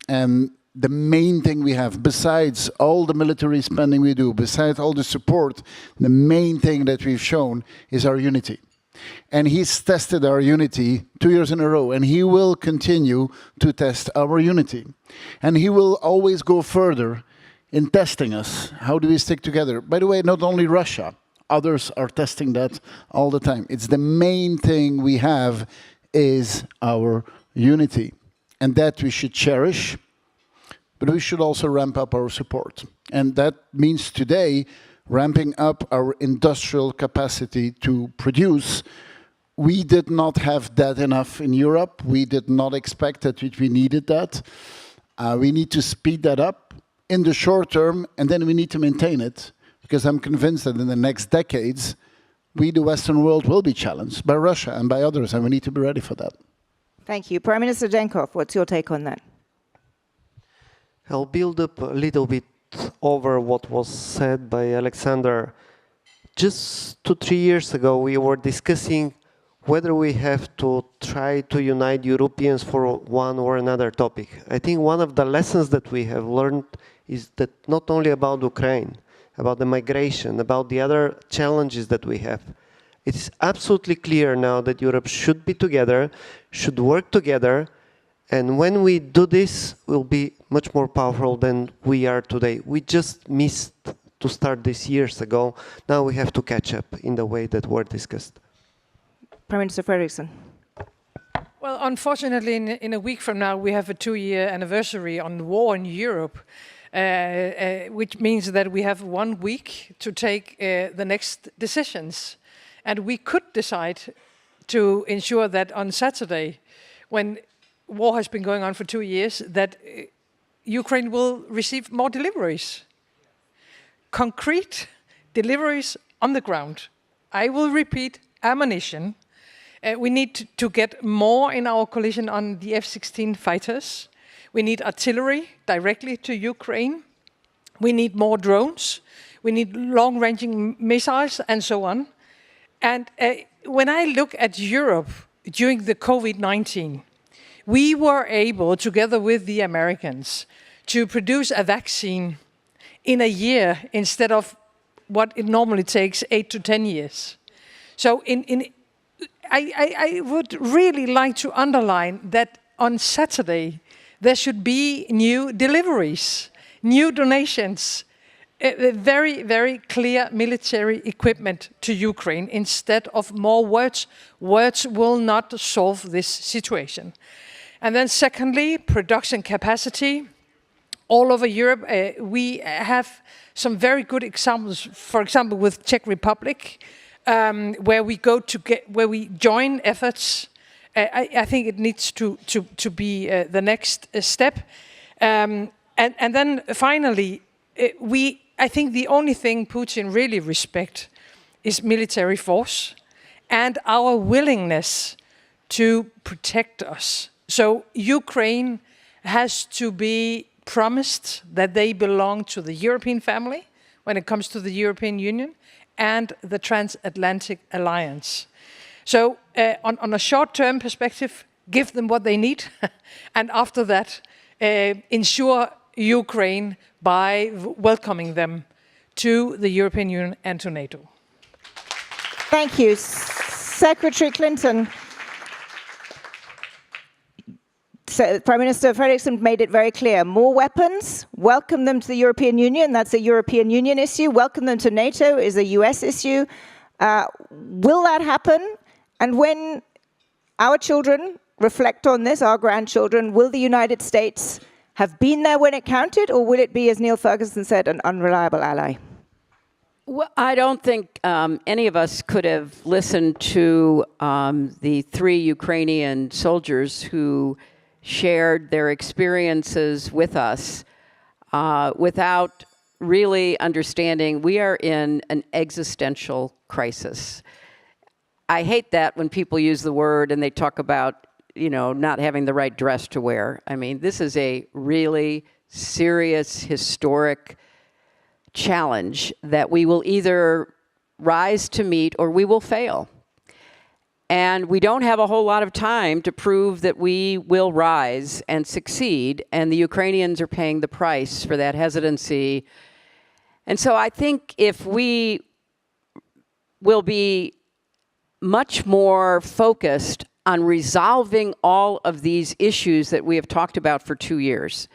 And the main thing we have, besides all the military spending we do, besides all the support, the main thing that we've shown is our unity. And he's tested our unity 2 years in a row, and he will continue to test our unity. And he will always go further in testing us. How do we stick together? By the way, not only Russia, others are testing that all the time. It's the main thing we have is our unity. And that we should cherish, but we should also ramp up our support. And that means today, ramping up our industrial capacity to produce. We did not have that enough in Europe. We did not expect that we needed that. We need to speed that up in the short term, and then we need to maintain it, because I'm convinced that in the next decades, we, the Western world, will be challenged by Russia and by others, and we need to be ready for that. Thank you. Prime Minister Denkov, what's your take on that? I'll build up a little bit over what was said by Alexander. Just 2-3 years ago, we were discussing whether we have to try to unite Europeans for one or another topic. I think one of the lessons that we have learned is that not only about Ukraine, about the migration, about the other challenges that we have. It is absolutely clear now that Europe should be together, should work together, and when we do this, we'll be much more powerful than we are today. We just missed to start this years ago. Now we have to catch up in the way that were discussed. Prime Minister Frederiksen. Well, unfortunately, in a week from now, we have a 2-year anniversary on the war in Europe, which means that we have 1 week to take the next decisions. And we could decide to ensure that on Saturday, when war has been going on for 2 years, that Ukraine will receive more deliveries. Concrete deliveries on the ground. I will repeat, ammunition. We need to get more in our coalition on the F-16 fighters. We need artillery directly to Ukraine. We need more drones. We need long-ranging missiles and so on. And when I look at Europe during the COVID-19, we were able, together with the Americans, to produce a vaccine in a year instead of what it normally takes 8 to 10 years. So I would really like to underline that on Saturday there should be new deliveries, new donations, very, very clear military equipment to Ukraine instead of more words. Words will not solve this situation. And then secondly, production capacity. All over Europe, we have some very good examples, for example, with Czech Republic, where we join efforts. I think it needs to be the next step. And then finally, I think the only thing Putin really respects is military force and our willingness to protect us. So Ukraine has to be promised that they belong to the European family when it comes to the European Union and the transatlantic alliance. So on a short-term perspective, give them what they need, and after that, ensure Ukraine by welcoming them to the European Union and to NATO. Thank you. Secretary Clinton. So Prime Minister Frederiksen made it very clear. More weapons, welcome them to the European Union. That's a European Union issue. Welcome them to NATO is a US issue. Will that happen? And when our children reflect on this, our grandchildren, will the United States have been there when it counted, or will it be, as Neil Ferguson said, an unreliable ally? Well, I don't think any of us could have listened to the 3 Ukrainian soldiers who shared their experiences with us without really understanding we are in an existential crisis. I hate that when people use the word and they talk about not having the right dress to wear. I mean, this is a really serious, historic challenge that we will either rise to meet or we will fail. And we don't have a whole lot of time to prove that we will rise and succeed, and the Ukrainians are paying the price for that hesitancy. And so I think if we will be much more focused on resolving all of these issues that we have talked about for 2 years.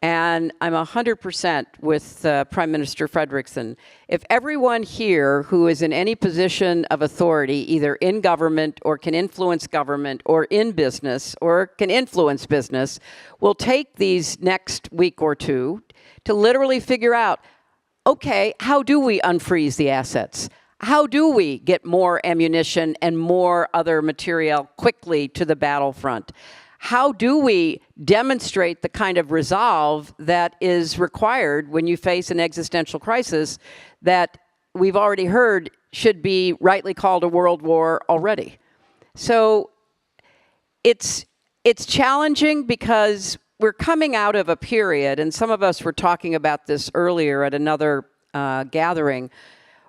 And I'm 100% with Prime Minister Fredriksson. If everyone here who is in any position of authority, either in government or can influence government or in business or can influence business, will take these next week or two to literally figure out, okay, how do we unfreeze the assets? How do we get more ammunition and more other material quickly to the battlefront? How do we demonstrate the kind of resolve that is required when you face an existential crisis that we've already heard should be rightly called a world war already? So it's challenging because we're coming out of a period, and some of us were talking about this earlier at another gathering.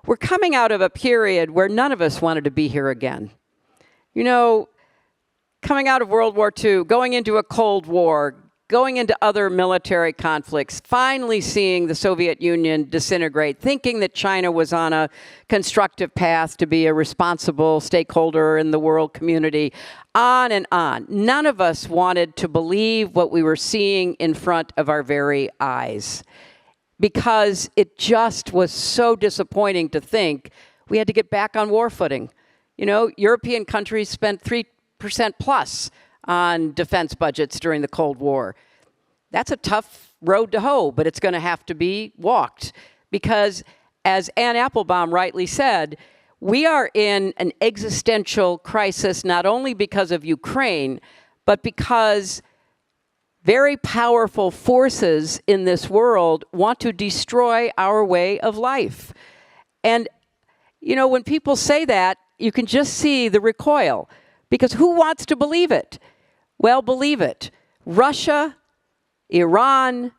We're coming out of a period where none of us wanted to be here again. Coming out of World War II, going into a Cold War, going into other military conflicts, finally seeing the Soviet Union disintegrate, thinking that China was on a constructive path to be a responsible stakeholder in the world community, on and on. None of us wanted to believe what we were seeing in front of our very eyes, because it just was so disappointing to think we had to get back on war footing. European countries spent 3% plus on defense budgets during the Cold War. That's a tough road to hoe, but it's going to have to be walked. Because, as Anne Applebaum rightly said, we are in an existential crisis not only because of Ukraine, but because very powerful forces in this world want to destroy our way of life. And, when people say that, you can just see the recoil. Because who wants to believe it? Well, believe it. Russia, Iran,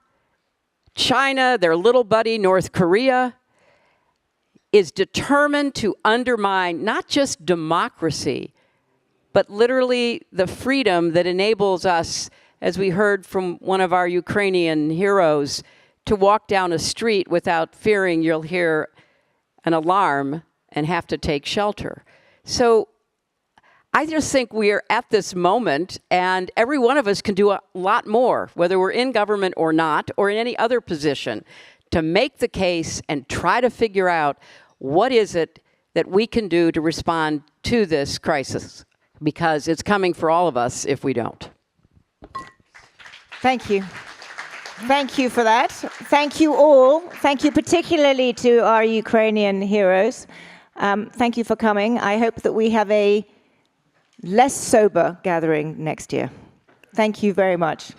China, their little buddy North Korea, is determined to undermine not just democracy, but literally the freedom that enables us, as we heard from one of our Ukrainian heroes, to walk down a street without fearing you'll hear an alarm and have to take shelter. So I just think we are at this moment, and every one of us can do a lot more, whether we're in government or not, or in any other position, to make the case and try to figure out what is it that we can do to respond to this crisis, because it's coming for all of us if we don't. Thank you. Thank you for that. Thank you all. Thank you particularly to our Ukrainian heroes. Thank you for coming. I hope that we have a less sober gathering next year. Thank you very much.